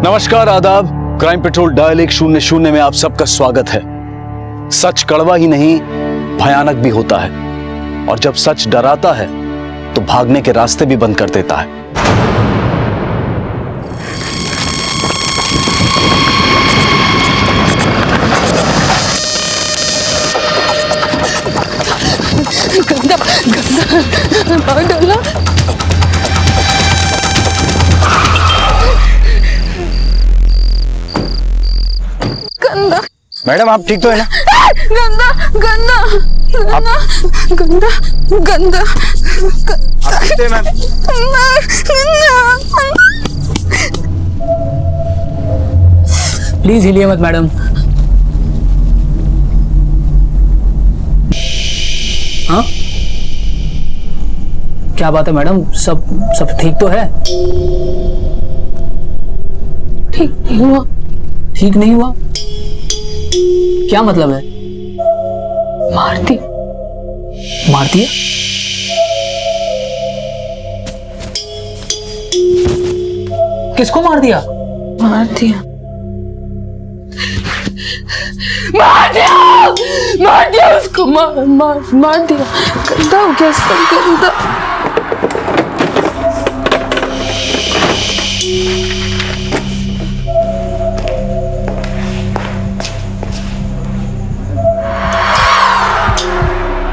नमस्कार, आदाब। Crime petrol dial 100 में आप सबका स्वागत है। सच कड़वा ही नहीं, भयानक भी होता है, और जब सच डराता है तो भागने के रास्ते भी बंद कर देता है। गंदा गंदा बाहर डाला। गंदा। मैडम, आप ठीक तो है ना? गंदा गंदा गंदा गंदा गंदा आप ठीक है मैम? प्लीज हिलिए मत मैडम। हाँ, क्या बात है मैडम? सब ठीक तो है? ठीक नहीं हुआ। ठीक नहीं हुआ? क्या मतलब है? मारती मारती है? किसको मार दिया? मार दिया मार दिया मार दिया उसको। मार दिया। गंदा हो गया सब, गंदा।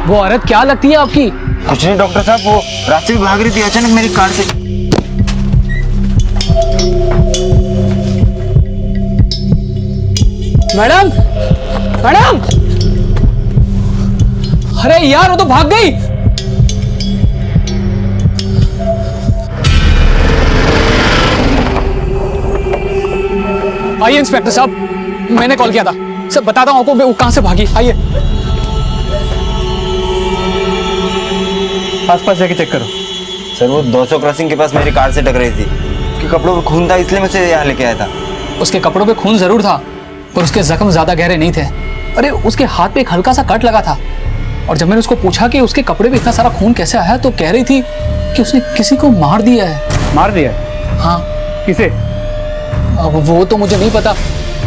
वो औरत क्या लगती है आपकी? कुछ नहीं डॉक्टर साहब, वो रास्ते में भाग रही थी, अचानक मेरी कार से। Madam, madam! अरे यार, वो तो भाग गई। आइए इंस्पेक्टर साहब, मैंने कॉल किया था। सब बताता हूँ आपको वो कहां से भागी। आइए। आसपास जाके चेक करो। सर, वो 200 क्रॉसिंग के पास मेरी कार से टकराई थी। उसके कपड़ों पे खून था, इसलिए मैं उसे यहाँ लेके आया था। उसके कपड़ों पे खून जरूर था, पर उसके जख्म ज्यादा गहरे नहीं थे। अरे, उसके हाथ पे एक हल्का सा कट लगा था, और जब मैंने उसको पूछा कि उसके कपड़े पे इतना सारा खून कैसे आया, तो कह रही थी कि उसने किसी को मार दिया है। मार दिया? हाँ। किसे? अब वो तो मुझे नहीं पता,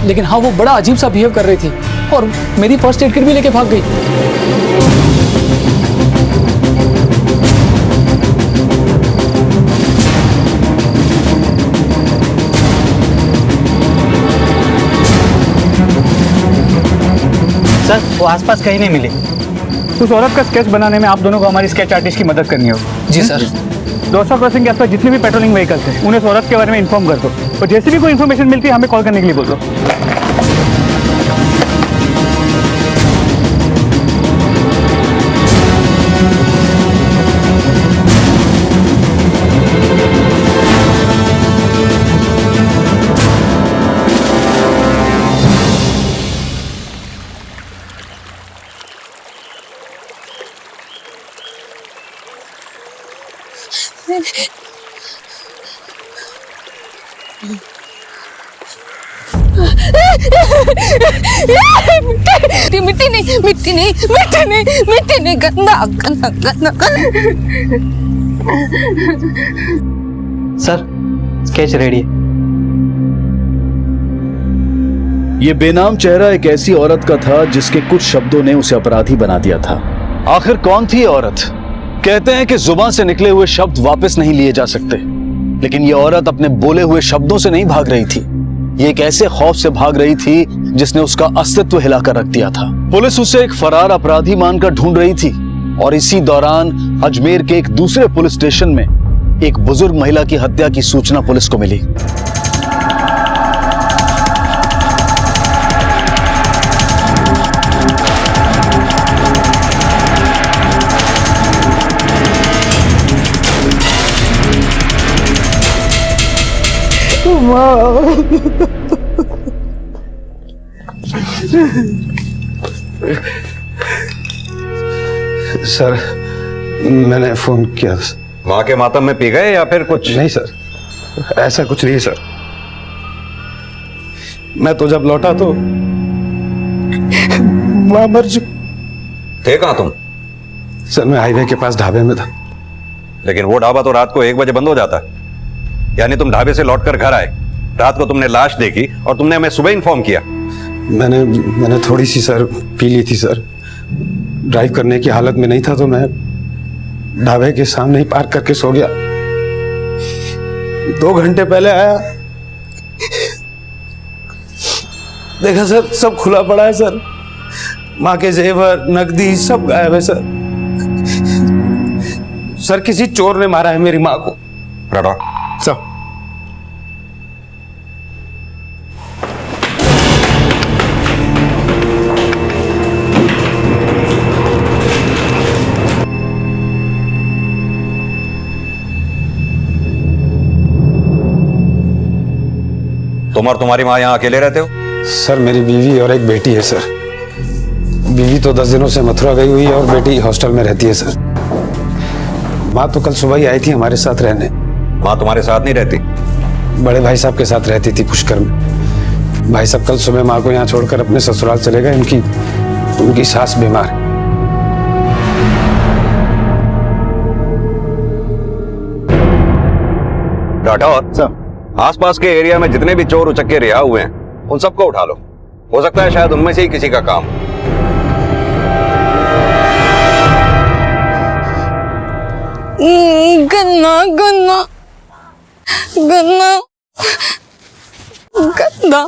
लेकिन हाँ, वो बड़ा अजीब सा बिहेव कर रही थी, और मेरी फर्स्ट एड किट भी लेके भाग गई। सर, वो आसपास कहीं नहीं मिली। उस औरत का स्केच बनाने में आप दोनों को हमारी स्केच आर्टिस्ट की मदद करनी होगी। जी सर। 200 क्रॉसिंग के आसपास जितने भी पेट्रोलिंग व्हीकल्स हैं, उन्हें उस औरत के बारे में इन्फॉर्म कर दो, और जैसे भी कोई इन्फॉर्मेशन मिलती है हमें कॉल करने के लिए बोल दो। मिट्टी नहीं, मिट्टी नहीं, मिट्टी नहीं, मिट्टी नहीं। गंदा गंदा गंदा गंदा। सर, स्केच रेडी है। ये बेनाम चेहरा एक ऐसी औरत का था जिसके कुछ शब्दों ने उसे अपराधी बना दिया था। आखिर कौन थी ये औरत? कहते हैं कि जुबान से निकले हुए शब्द वापस नहीं लिए जा सकते, लेकिन ये औरत अपने बोले हुए शब्दों से नहीं भाग रही थी। ये एक ऐसे खौफ से भाग रही थी जिसने उसका अस्तित्व हिलाकर रख दिया था। पुलिस उसे एक फरार अपराधी मानकर ढूंढ रही थी, और इसी दौरान अजमेर के एक दूसरे पुलिस स्टेशन में एक बुजुर्ग महिला की हत्या की सूचना पुलिस को मिली। सर, मैंने फोन किया। वहां के मातम में पी गए या फिर कुछ? नहीं सर, ऐसा कुछ नहीं सर। मैं तो जब लौटा तो मां मर चुकी। थे कहां तुम? सर, मैं हाईवे के पास ढाबे में था। लेकिन वो ढाबा तो रात को 1 बजे बंद हो जाता है, यानी तुम ढाबे से लौटकर घर आए रात को तुमने लाश देखी और तुमने हमें सुबह इन्फॉर्म किया। मैंने थोड़ी सी सर पी ली थी सर। ड्राइव करने की हालत में नहीं था तो मैं ढाबे के सामने ही पार्क करके सो गया। 2 घंटे पहले आया, देखा सर सब खुला पड़ा है सर। माँ के जेवर नकदी सब गायब है सर। सर किसी चोर ने मारा है मेरी माँ को। राठौर, सर तुम और तुम्हारी माँ यहाँ अकेले रहते हो? सर मेरी बीवी और एक बेटी है सर। बीवी तो 10 दिनों से मथुरा गई हुई है और बेटी हॉस्टल में रहती है सर। माँ तो कल सुबह ही आई थी हमारे साथ रहने। माँ तुम्हारे साथ नहीं रहती? बड़े भाई साहब के साथ रहती थी पुष्कर में। भाई साहब कल सुबह माँ को यहाँ छोड़कर अपने ससुराल चले गए। उनकी सास बीमार। राठौर, आसपास के एरिया में जितने भी चोर उचक्के रिहा हुए हैं उन सबको उठा लो। हो सकता है शायद उनमें से ही किसी का काम हो। गन्ना गन्ना गन्ना गन्ना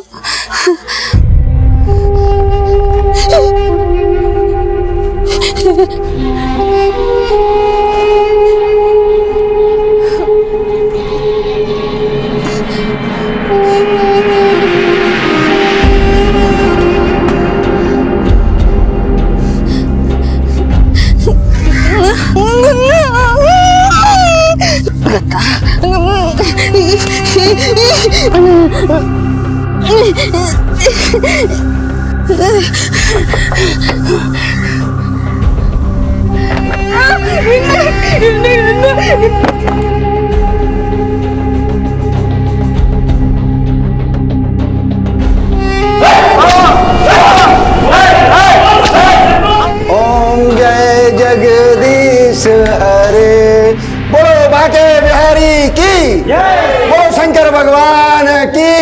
ओम जय जगदीश हरे। बोलो बाके बिहारी की, बोलो शंकर भगवान की।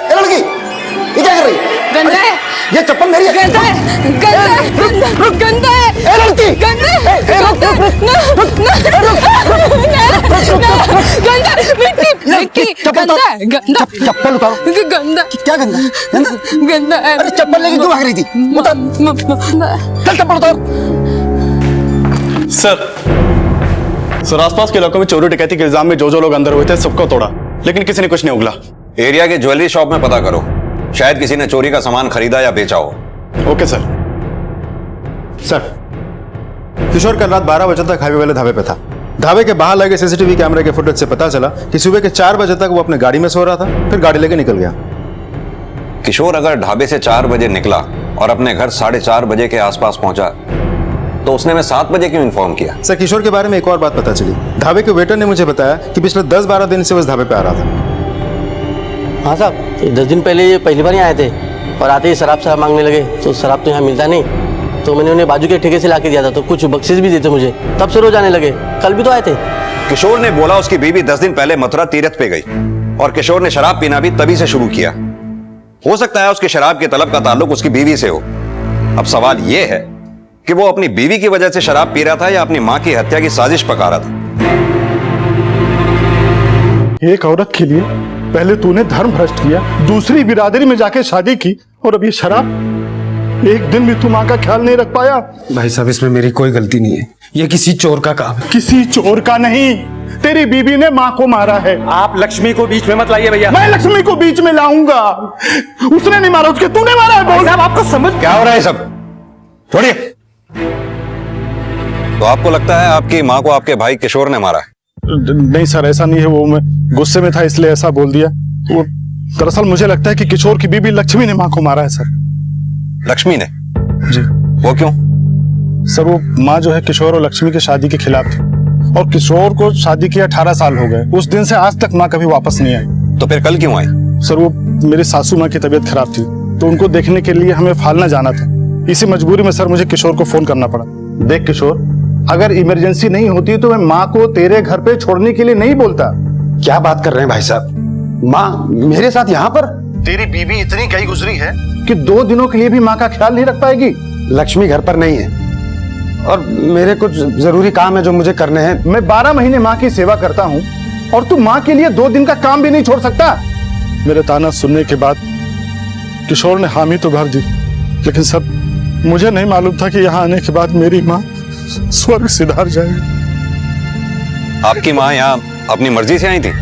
लड़की ये क्या कर रही? गंदा है। ये चप्पल मेरी है। गंदा है, गंदा है, गंदा गंदा है। लड़की गंदा है, गंदा गंदा मिट्टी मिट्टी गंदा है, गंदा चप्पल उतारो। गंदा क्या गंदा? गंदा है। अरे चप्पल लेके क्यों भाग रही थी? चल चप्पल उतार। सर आसपास के इलाकों में चोरी डकैती के इल्जाम में जो लोग अंदर हुए थे सबको तोड़ा, लेकिन किसी ने कुछ नहीं उगला। एरिया के ज्वेलरी शॉप में पता करो, शायद किसी ने चोरी का सामान खरीदा या बेचा हो। Okay sir. किशोर कल रात 12 बजे तक हाईवे वाले ढाबे पे था। ढाबे के बाहर लगे सीसीटीवी कैमरे के फुटेज से पता चला कि सुबह के 4 बजे तक वो अपने गाड़ी में सो रहा था, फिर गाड़ी लेके निकल गया। किशोर अगर ढाबे से 4 बजे निकला और अपने घर 4:30 बजे के आसपास पहुंचा तो उसने हमें 7 बजे क्यों इन्फॉर्म किया? सर किशोर के बारे में एक और बात पता चली। ढाबे के वेटर ने मुझे बताया कि पिछले 10-12 दिन से वो इस ढाबे पे आ रहा था। हाँ साहब, 10 दिन पहले ये पहली बार ही आए थे और आते ही शराब मांगने लगे। तो शराब तो यहाँ मिलता नहीं, तो मैंने उन्हें बाजू के ठेके से ला के दिया था, तो कुछ बख्शीश भी देते मुझे। तब से रोज आने लगे। कल भी तो आए थे। किशोर ने बोला उसकी बीवी 10 दिन पहले मथुरा तीर्थ पे गई और किशोर ने शराब पीना भी तभी से शुरू किया। हो सकता है उसकी शराब की तलब का ताल्लुक उसकी बीवी से हो। अब सवाल यह है कि वो अपनी बीवी की वजह से शराब पी रहा था या अपनी मां की हत्या की साजिश पका रहा था। एक औरत के लिए पहले तूने धर्म भ्रष्ट किया, दूसरी बिरादरी में जाके शादी की, और अब ये शराब। एक दिन भी तू माँ का ख्याल नहीं रख पाया। भाई साहब इसमें मेरी कोई गलती नहीं है, ये किसी चोर का काम है। किसी चोर का नहीं, तेरी बीबी ने माँ को मारा है। आप लक्ष्मी को बीच में मत लाइए भैया। मैं लक्ष्मी को बीच में लाऊंगा। उसने नहीं मारा, उसके तूने मारा है। बोल साहब आपको समझ क्या हो रहा है सब? छोड़िए। तो आपको लगता है आपकी माँ को आपके भाई किशोर ने मारा है? नहीं सर, ऐसा नहीं है। वो मैं गुस्से में था इसलिए ऐसा बोल दिया। वो दरअसल मुझे लगता है कि किशोर की बीबी लक्ष्मी ने माँ को मारा है सर। लक्ष्मी ने? जी। वो क्यों? सर वो माँ जो है किशोर और लक्ष्मी की शादी के खिलाफ थी, और किशोर को शादी के 18 साल हो गए। उस दिन से आज तक माँ कभी वापस नहीं आई। तो फिर कल क्यों आई? सर वो मेरी सासू माँ की तबीयत खराब थी, तो उनको देखने के लिए हमें फालना जाना था। इसी मजबूरी में सर मुझे किशोर को फोन करना पड़ा। देख किशोर, अगर इमरजेंसी नहीं होती तो मैं माँ को तेरे घर पे छोड़ने के लिए नहीं बोलता। क्या बात कर रहे हैं भाई साहब? माँ मेरे साथ यहाँ पर? तेरी बीवी इतनी गई गुजरी है कि 2 दिनों के लिए भी माँ का ख्याल नहीं रख पाएगी। लक्ष्मी घर पर नहीं है और मेरे कुछ जरूरी काम है जो मुझे करने हैं। मैं 12 महीने माँ की सेवा करता हूँ और तू माँ के लिए 2 दिन का काम भी नहीं छोड़ सकता। मेरे ताना सुनने के बाद किशोर ने हामी तो भर दी, लेकिन सब मुझे नहीं मालूम था कि यहाँ आने के बाद मेरी माँ स्वर्ग सिधार जाएगी। आपकी माँ यहाँ अपनी मर्जी से आई थी?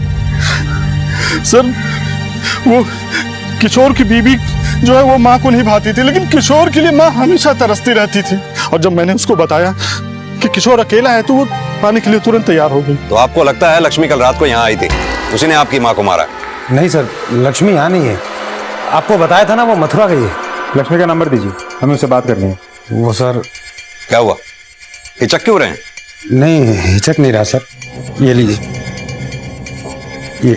सर वो किशोर की बीवी जो है वो माँ को नहीं भाती थी, लेकिन किशोर के लिए माँ हमेशा तरसती रहती थी। और जब मैंने उसको बताया कि किशोर अकेला है तो वो आने के लिए तुरंत तैयार हो गई। तो आपको लगता है लक्ष्मी कल रात को यहाँ आई थी, उसी ने आपकी माँ को मारा? नहीं सर, लक्ष्मी यहाँ नहीं है। आपको बताया था ना वो मथुरा गई है। लक्ष्मी का नंबर दीजिए, हमें उससे बात करनी है। वो सर क्या हुआ, हिचक क्यों रहे हैं? नहीं हिचक नहीं रहा सर। ये लीजिए, ये।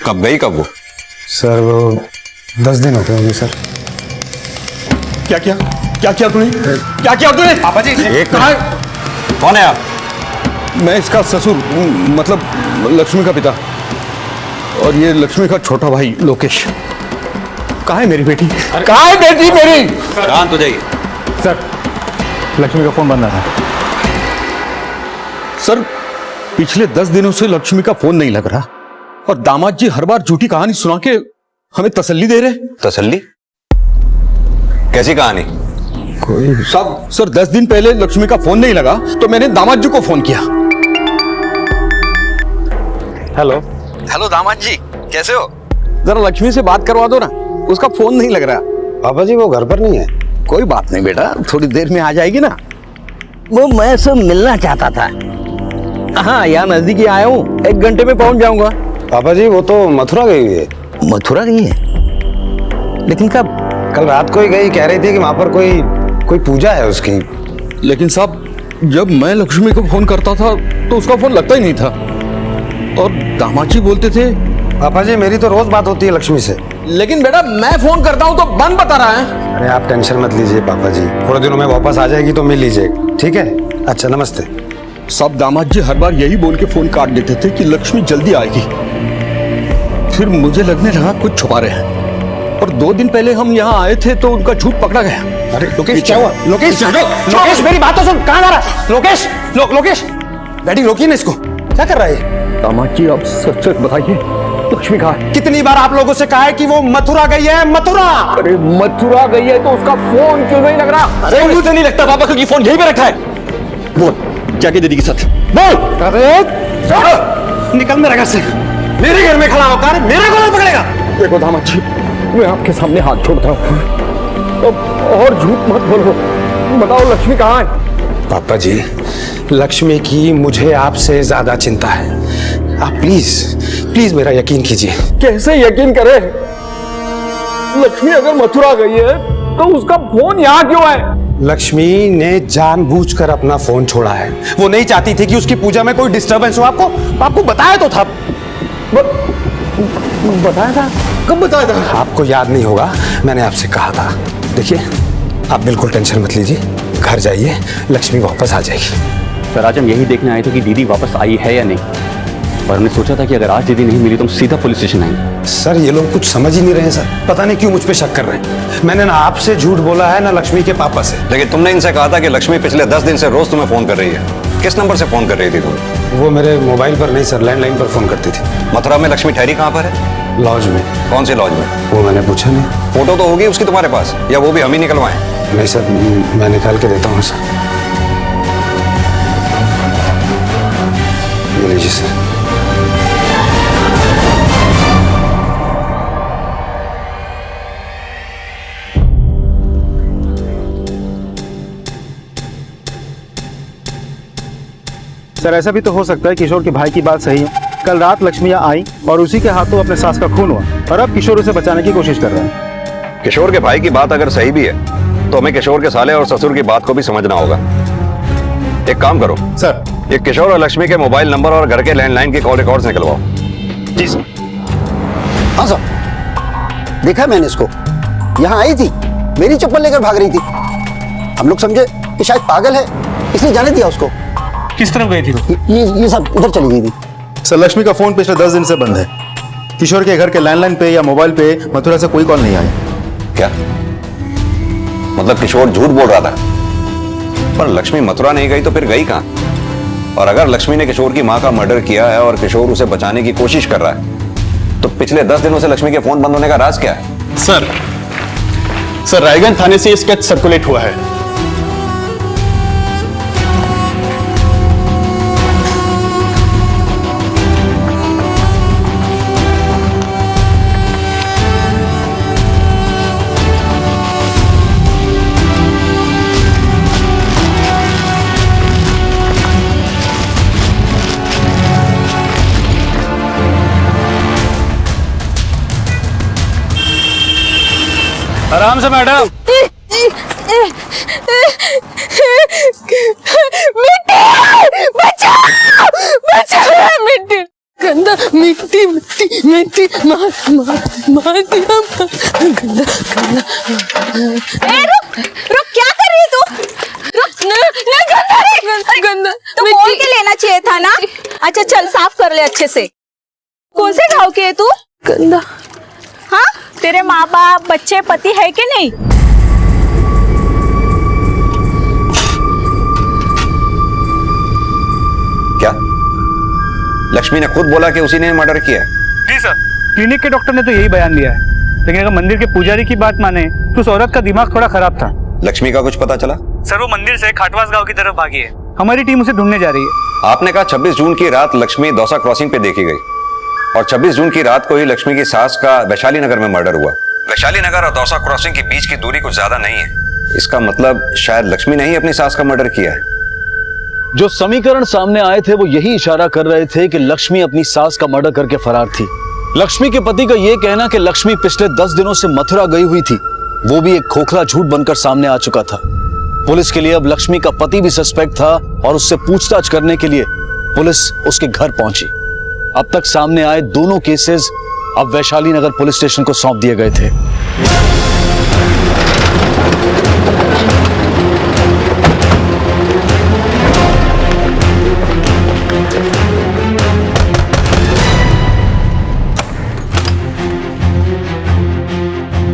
कब गई, कब वो? सर वो 10 दिन होते होंगे सर। क्या किया तूने? क्या किया तूने? पापा जी एक कहाँ? कौन है आप? मैं इसका ससुर, मतलब लक्ष्मी का पिता, और ये लक्ष्मी का छोटा भाई लोकेश। कहाँ है मेरी बेटी? कहाँ है बेटी मेरी? शांत हो जाइए सर, लक्ष्मी का फोन बंद आ रहा है। सर पिछले 10 दिनों से लक्ष्मी का फोन नहीं लग रहा और दामाद जी हर बार झूठी कहानी सुना के हमें तसल्ली दे रहे। तसल्ली? कैसी कहानी? कोई सर 10 दिन पहले लक्ष्मी का फोन नहीं लगा तो मैंने दामाद जी को फोन किया। हेलो हेलो दामाद जी, कैसे हो? जरा लक्ष्मी से बात करवा दो ना, उसका फोन नहीं लग रहा। पापा जी वो घर पर नहीं है। कोई बात नहीं बेटा, थोड़ी देर में आ जाएगी ना। वो मैं सब मिलना चाहता था। हाँ यहाँ नजदीक ही आया हूँ, 1 घंटे में पहुंच जाऊंगा। पापा जी वो तो मथुरा गई हुई है। मथुरा गई है? लेकिन कब? कल रात को ही गई, कह रही थी कि वहां पर कोई पूजा है उसकी। लेकिन साहब जब मैं लक्ष्मी को फोन करता था तो उसका फोन लगता ही नहीं था और दामाद जी बोलते थे। पापा जी मेरी तो रोज बात होती है लक्ष्मी से। लेकिन बेटा मैं फोन करता हूँ तो बंद बता रहा है। अरे आप टेंशन मत लीजिए पापा जी, थोड़े दिनों में वापस आ जाएगी तो मिल लीजिए, ठीक है? अच्छा नमस्ते। सब दामाद जी हर बार यही बोल के फोन काट देते थे कि लक्ष्मी जल्दी आएगी। फिर मुझे लगने लगा कुछ छुपा रहे हैं और 2 दिन पहले हम यहाँ आए थे तो उनका झूठ पकड़ा गया। अरे लोकेश क्या हुआ? लोकेश मेरी बात तो सुन, कहाँ जा रहा है? लोकेश डैडी रोकिए ना इसको, क्या कर रहा है? दामाद जी आप सच सच बताइए, लक्ष्मी कहाँ है? कितनी बार आप लोगों से कहा है कि वो मथुरा गई है, मथुरा। अरे मथुरा गई है तो उसका फोन क्यों नहीं लग रहा? अरे मुझे नहीं लगता पापा, क्योंकि फोन यहीं पे रखा है। बोल जाके दीदी के साथ बोल। अरे निकल मेरे घर से, मेरे घर में खड़ा होकर मेरे को नहीं पकड़ेगा। देखो दामाद जी मैं आपके सामने हाथ जोड़ता हूँ, तो और झूठ मत बोलो, बताओ लक्ष्मी कहाँ है? पापा जी लक्ष्मी की मुझे आपसे ज्यादा चिंता है। आप प्लीज मेरा यकीन कीजिए। कैसे यकीन करे? लक्ष्मी अगर मथुरा गई है तो उसका फोन यहाँ क्यों है? लक्ष्मी ने जानबूझकर अपना फोन छोड़ा है। वो नहीं चाहती थी कि उसकी पूजा में कोई डिस्टरबेंस हो। आपको बताया तो था। बताया था? कब बताया था? आपको याद नहीं होगा, मैंने आपसे कहा था। देखिए आप बिल्कुल टेंशन मत लीजिए, घर जाइए, लक्ष्मी वापस आ जाएगी। सर आज हम यही देखने आए थे कि दीदी वापस आई है या नहीं, और हमने सोचा था कि अगर आज दीदी नहीं मिली तो हम सीधा पुलिस स्टेशन आएंगे। सर ये लोग कुछ समझ ही नहीं रहे हैं सर, पता नहीं क्यों मुझ पे शक कर रहे हैं। मैंने ना आपसे झूठ बोला है ना लक्ष्मी के पापा से। लेकिन तुमने इनसे कहा था कि लक्ष्मी पिछले 10 दिन से रोज तुम्हें फोन कर रही है। किस नंबर से फोन कर रही थी तुम? वो मेरे मोबाइल पर नहीं सर, लैंडलाइन पर फोन करती थी। मथुरा में लक्ष्मी ठहरी कहाँ पर है? लॉज में। कौन से लॉज में? वो मैंने पूछा नहीं। फोटो तो होगी उसकी तुम्हारे पास, या वो भी हम ही निकलवाएं? नहीं सर, मैं निकाल के देता हूँ सर। ये लीजिए सर। सर ऐसा भी तो हो सकता है किशोर के भाई की बात सही है। कल रात लक्ष्मी यहाँ आई और उसी के हाथों अपने सास का खून हुआ और अब किशोर उसे बचाने की कोशिश कर रहा है। किशोर के भाई की बात अगर सही भी है तो हमें किशोर के साले और ससुर की बात को भी समझना होगा। एक काम करो सर, ये किशोर और लक्ष्मी के मोबाइल नंबर और घर के लैंडलाइन के कॉल रिकॉर्ड्स निकलवाओ। जी सर। हाँ सर, देखा मैंने इसको, यहाँ आई थी, मेरी चप्पल लेकर भाग रही थी। हम लोग समझे कि शायद पागल है, इसलिए जाने दिया उसको। किस तरफ गई थी वो? ये सब उधर चली गई थी। सर लक्ष्मी का फोन पिछले 10 दिन से बंद है। किशोर के घर के लैंडलाइन पे या मोबाइल पे मथुरा से कोई कॉल नहीं आया। क्या मतलब किशोर झूठ बोल रहा था? पर लक्ष्मी मथुरा नहीं गई तो फिर गई कहां? और अगर लक्ष्मी ने किशोर की मां का मर्डर किया है और किशोर उसे बचाने की कोशिश कर रहा है तो पिछले 10 दिनों से लक्ष्मी के फोन बंद होने का राज क्या है? सर रायगंज थाने से स्केच सर्कुलेट हुआ है। आराम से मैडम। मिट्टी गंदा, मिट्टी मिट्टी मिट्टी मार दिया गंदा गंदा। रुक रुक, क्या कर रही है तू? रुक गंदा तो बोल के लेना चाहिए था ना। अच्छा चल साफ कर ले अच्छे से। कौन से गाँव की है तू? गंदा। हाँ, तेरे माँ बाप बच्चे पति है कि नहीं? क्या लक्ष्मी ने खुद बोला कि उसी ने मर्डर किया? जी सर, क्लिनिक के डॉक्टर ने तो यही बयान दिया है, लेकिन अगर मंदिर के पुजारी की बात माने तो उस औरत का दिमाग थोड़ा खराब था। लक्ष्मी का कुछ पता चला? सर वो मंदिर से खाटवास गांव की तरफ भागी है। हमारी टीम उसे ढूंढने जा रही है। आपने कहा 26 जून की रात लक्ष्मी दौसा क्रॉसिंग पे देखी गई और 26 जून की रात को ही लक्ष्मी की सास का वैशाली नगर में मर्डर हुआ। वैशाली नगर और दौसा क्रॉसिंग के बीच की दूरी कुछ ज्यादा नहीं है। इसका मतलब शायद लक्ष्मी ने ही अपनी सास का मर्डर किया है। जो समीकरण सामने आए थे वो यही इशारा कर रहे थे कि लक्ष्मी अपनी सास का मर्डर करके फरार थी। लक्ष्मी के पति का यह कहना कि लक्ष्मी पिछले 10 दिनों से मथुरा गई हुई थी, वो भी एक खोखला झूठ बनकर सामने आ चुका था। पुलिस के लिए अब लक्ष्मी का पति भी सस्पेक्ट था और उससे पूछताछ करने के लिए पुलिस उसके घर पहुंची। अब तक सामने आए दोनों केसेस अब वैशाली नगर पुलिस स्टेशन को सौंप दिए गए थे।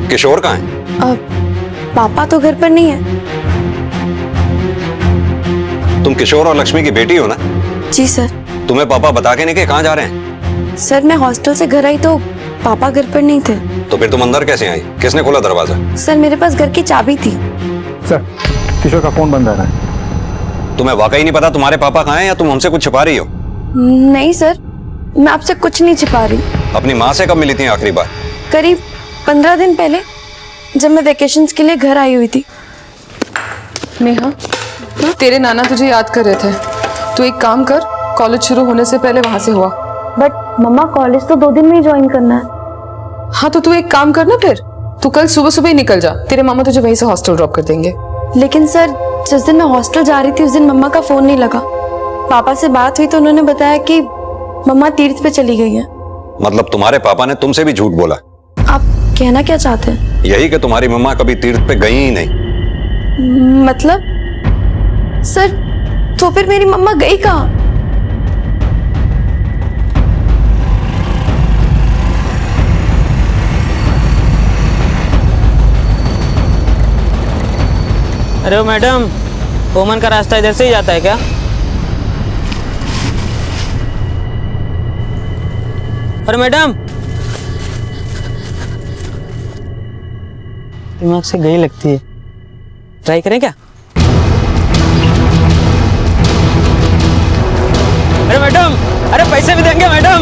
किशोर कहाँ है? पापा तो घर पर नहीं है। तुम किशोर और लक्ष्मी की बेटी हो ना? जी सर। तुम्हें पापा बता के नहीं कि कहाँ जा रहे हैं? सर मैं हॉस्टल से घर आई तो पापा घर पर नहीं थे। तो फिर तुम अंदर कैसे आई? किसने खोला दरवाजा? सर मेरे पास घर की चाबी थी। सर किशोर का फोन बंद आ रहा है। तुम्हें वाकई नहीं पता तुम्हारे पापा कहाँ हैं या तुम हमसे कुछ छिपा रही हो? नहीं सर, मैं आपसे कुछ नहीं छिपा रही। अपनी माँ से कब मिली थी आखिरी बार? करीब 15 दिन पहले, जब मैं वेकेशंस के लिए घर आई हुई थी। नेहा, तेरे नाना तुझे याद कर रहे थे। तू एक काम कर, कॉलेज शुरू होने से पहले वहां से हुआ। बट मम्मा कॉलेज तो 2 दिन में ही ज्वाइन करना है। हाँ तो तू एक काम कर ना, फिर तू कल सुबह सुबह ही निकल जा। तेरे मामा तुझे वहीं से हॉस्टल ड्रॉप कर देंगे। लेकिन सर जिस दिन मैं हॉस्टल जा रही थी उस दिन मम्मा का फोन नहीं लगा। पापा से बात हुई तो उन्होंने बताया कि मम्मा तीर्थ पे चली गई है। मतलब तुम्हारे पापा ने तुमसे भी झूठ बोला? आप कहना क्या चाहते हैं? यही कि तुम्हारी मम्मा कभी तीर्थ पे गई ही नहीं। मतलब सर तो फिर मेरी मम्मा गई कहाँ? अरे वो मैडम, ओमन का रास्ता इधर से ही जाता है क्या? अरे मैडम, दिमाग से गई लगती है, ट्राई करें क्या? अरे मैडम, अरे पैसे भी देंगे मैडम।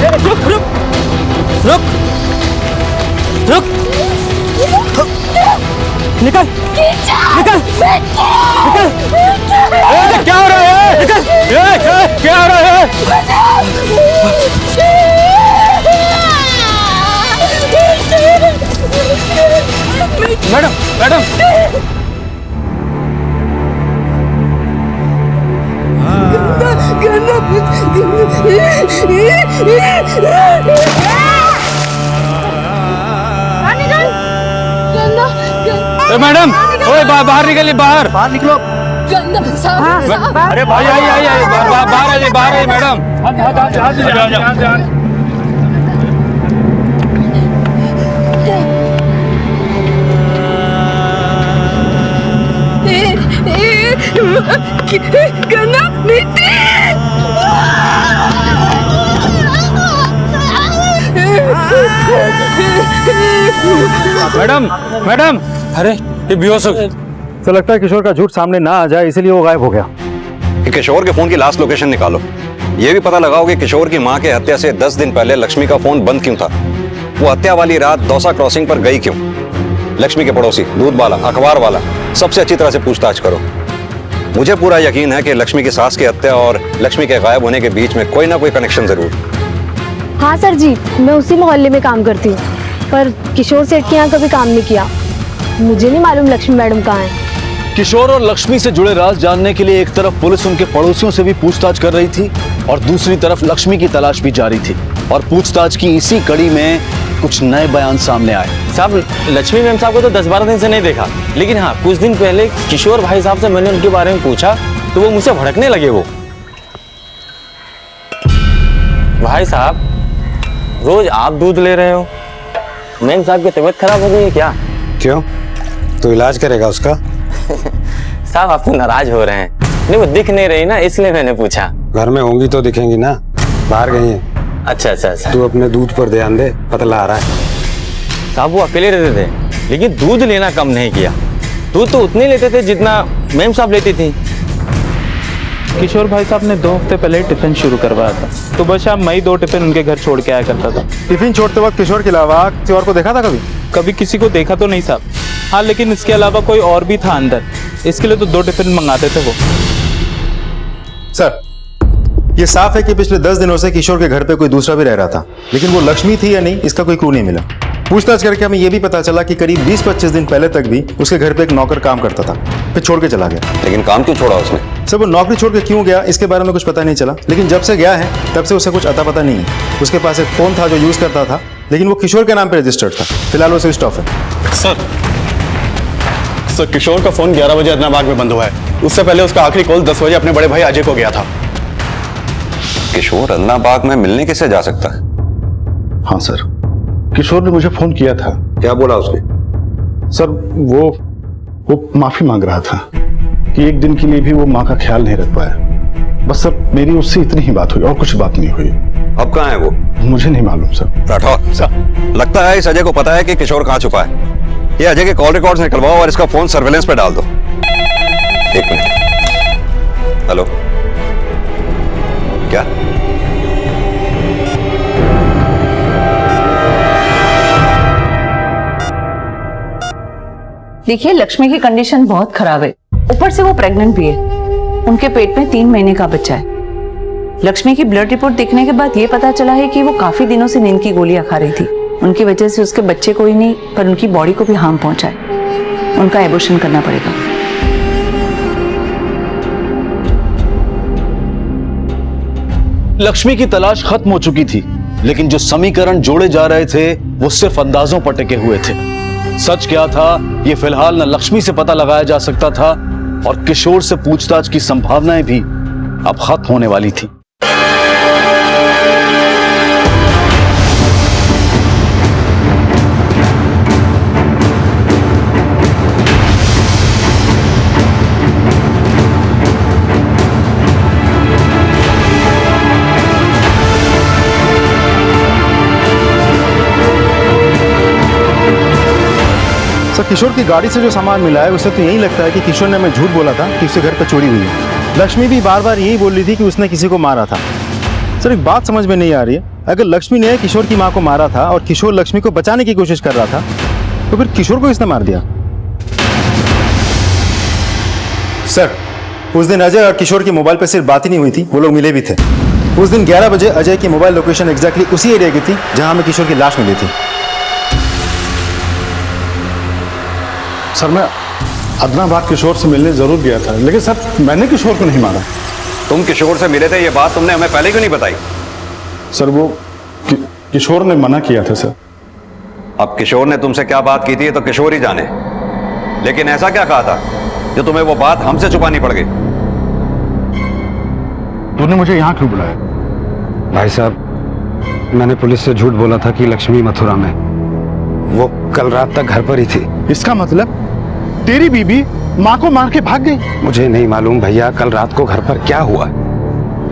रुक रुक रुक रुक, निकल निकल निकल। क्या हो रहा है? निकल। क्या हो रहा है? मैडम मैडम, मैडम, बाहर निकलिए, बाहर बाहर निकलो। अरे भाई आई बाहर आई मैडम। गन्ना मिट्टी। मैडम मैडम, अरे ये बेहोश हो गया। तो लगता है किशोर का झूठ सामने ना आ जाए इसलिए वो गायब हो गया। किशोर के फोन की लास्ट लोकेशन निकालो। ये भी पता लगाओ कि किशोर की मां के हत्या से 10 दिन पहले लक्ष्मी का फोन बंद क्यों था। वो हत्या वाली रात दौसा क्रॉसिंग पर गई क्यों। लक्ष्मी के पड़ोसी, दूध वाला, अखबार वाला, सबसे अच्छी तरह से पूछताछ करो। मुझे पूरा यकीन है कि लक्ष्मी की सास की हत्या और लक्ष्मी के गायब होने के बीच में कोई ना कोई कनेक्शन जरूर। हाँ सर जी, मैं उसी मोहल्ले में काम करती हूँ, पर किशोर सेठ के यहाँ कभी काम नहीं किया। मुझे नहीं मालूम लक्ष्मी मैडम कहाँ है। किशोर और लक्ष्मी से जुड़े राज जानने के लिए एक तरफ पुलिस उनके पड़ोसियों से भी पूछताछ कर रही थी और दूसरी तरफ लक्ष्मी की तलाश भी जारी थी। और पूछताछ की इसी कड़ी में कुछ नए बयान सामने आए। साहब, लक्ष्मी मैम साहब को तो 10-12 दिन से नहीं देखा, लेकिन हाँ कुछ दिन पहले किशोर भाई साहब से मैंने उनके बारे में पूछा तो वो मुझसे भड़कने लगे। वो भाई साहब, रोज आप दूध ले रहे हो, मैम साहब की तबीयत खराब हो गई है क्या? क्यों, तो इलाज करेगा उसका? साहब आप तो नाराज हो रहे हैं। नहीं, वो दिख नहीं रही ना, इसलिए मैंने पूछा। घर में होंगी तो दिखेंगी ना, बाहर गई है। अच्छा। तू अपने दूध पर ध्यान दे, पतला आ रहा है। साहब वो अकेले रहते थे, लेकिन दूध लेना कम नहीं किया। दूध तो उतने लेते थे जितना मैम साहब लेती थी। किशोर भाई साहब ने 2 हफ्ते पहले टिफिन शुरू करवाया था, तो बस शाम मैं ही 2 टिफिन उनके घर छोड़ के आया करता था। टिफिन छोड़ते वक्त किशोर के अलावा किसी और को देखा था कभी? कभी किसी को देखा तो नहीं साहब। हाँ, लेकिन इसके अलावा कोई और भी था अंदर, इसके लिए तो 2 टिफिन मंगाते थे वो। सर, ये साफ है कि पिछले 10 दिनों से किशोर के घर पे कोई दूसरा भी रह रहा था, लेकिन वो लक्ष्मी थी या नहीं इसका कोई क्लू नहीं मिला। पूछताछ करके हमें ये भी पता चला कि करीब 20-25 दिन पहले तक भी उसके घर पे एक नौकर काम करता था, फिर छोड़ के चला गया। लेकिन काम क्यों छोड़ा उसने? सर, वो नौकरी छोड़ के क्यों गया इसके बारे में कुछ पता नहीं चला, लेकिन जब से गया है तब से उसे कुछ अता पता नहीं है। उसके पास एक फोन था जो यूज करता था, लेकिन वो किशोर के नाम पे रजिस्टर्ड था। फिलहाल वो स्विच ऑफ है। सर, किशोर का फोन 11 बजे अदनाबाग में बंद हुआ है। उससे पहले उसका आखिरी कॉल 10 बजे अपने बड़े भाई अजय को गया था। किशोर अदनाबाग में मिलने किससे जा सकता है? हाँ सर, किशोर ने मुझे फोन किया था। क्या बोला उसने? सर, वो माफी मांग रहा था कि एक दिन के लिए भी वो माँ का ख्याल नहीं रख पाया। बस सर, मेरी उससे इतनी ही बात हुई और कुछ बात नहीं हुई। अब कहाँ है वो? मुझे नहीं मालूम सर। राठौर सर, लगता है इस अजय को पता है कि किशोर कहाँ छुपा है। ये अजय के कॉल रिकॉर्ड्स निकलवाओ और इसका फोन सर्वेलेंस पे डाल दो। 1 मिनट। हेलो, क्या? देखिए, लक्ष्मी की कंडीशन बहुत खराब है, ऊपर से वो प्रेग्नेंट भी है। उनके पेट में 3 महीने का बच्चा है। लक्ष्मी की ब्लड रिपोर्ट देखने के बाद ये पता चला है कि वो काफी दिनों से नींद की गोलियां खा रही थी। उनकी वजह से उसके बच्चे को ही नहीं पर उनकी बॉडी को भी हार्म पहुंचा है। उनका एबॉर्शन करना पड़ेगा। लक्ष्मी की तलाश खत्म हो चुकी थी, लेकिन जो समीकरण जोड़े जा रहे थे वो सिर्फ अंदाजों पर टिके हुए थे। सच क्या था ये फिलहाल न लक्ष्मी से पता लगाया जा सकता था और किशोर से पूछताछ की संभावनाएं भी अब खत्म होने वाली थी। सर, किशोर की गाड़ी से जो सामान मिला है उससे तो यही लगता है कि किशोर ने हमें झूठ बोला था कि उसके घर पर चोरी हुई है। लक्ष्मी भी बार बार यही बोल रही थी कि उसने किसी को मारा था। सर, एक बात समझ में नहीं आ रही है, अगर लक्ष्मी ने किशोर की मां को मारा था और किशोर लक्ष्मी को बचाने की कोशिश कर रहा था, तो फिर किशोर को किसने मार दिया? सर, उस दिन अजय और किशोर की मोबाइल पर सिर्फ बात ही नहीं हुई थी, वो लोग मिले भी थे। उस दिन 11 बजे अजय की मोबाइल लोकेशन एग्जैक्टली उसी एरिया की थी जहां हमें किशोर की लाश मिली थी। सर, मैं अदनाबाद किशोर से मिलने जरूर गया था, लेकिन सर मैंने किशोर को नहीं मारा। तुम किशोर से मिले थे, ये बात तुमने हमें पहले क्यों नहीं बताई? सर, वो किशोर ने मना किया था सर। अब किशोर ने तुमसे क्या बात की थी तो किशोर ही जाने, लेकिन ऐसा क्या कहा था जो तुम्हें वो बात हमसे छुपानी पड़ गई? तूने मुझे यहाँ क्यों बुलाया? भाई साहब, मैंने पुलिस से झूठ बोला था कि लक्ष्मी मथुरा में, वो कल रात तक घर पर ही थी। इसका मतलब तेरी बीबी माँ को मार के भाग गई? मुझे नहीं मालूम भैया कल रात को घर पर क्या हुआ।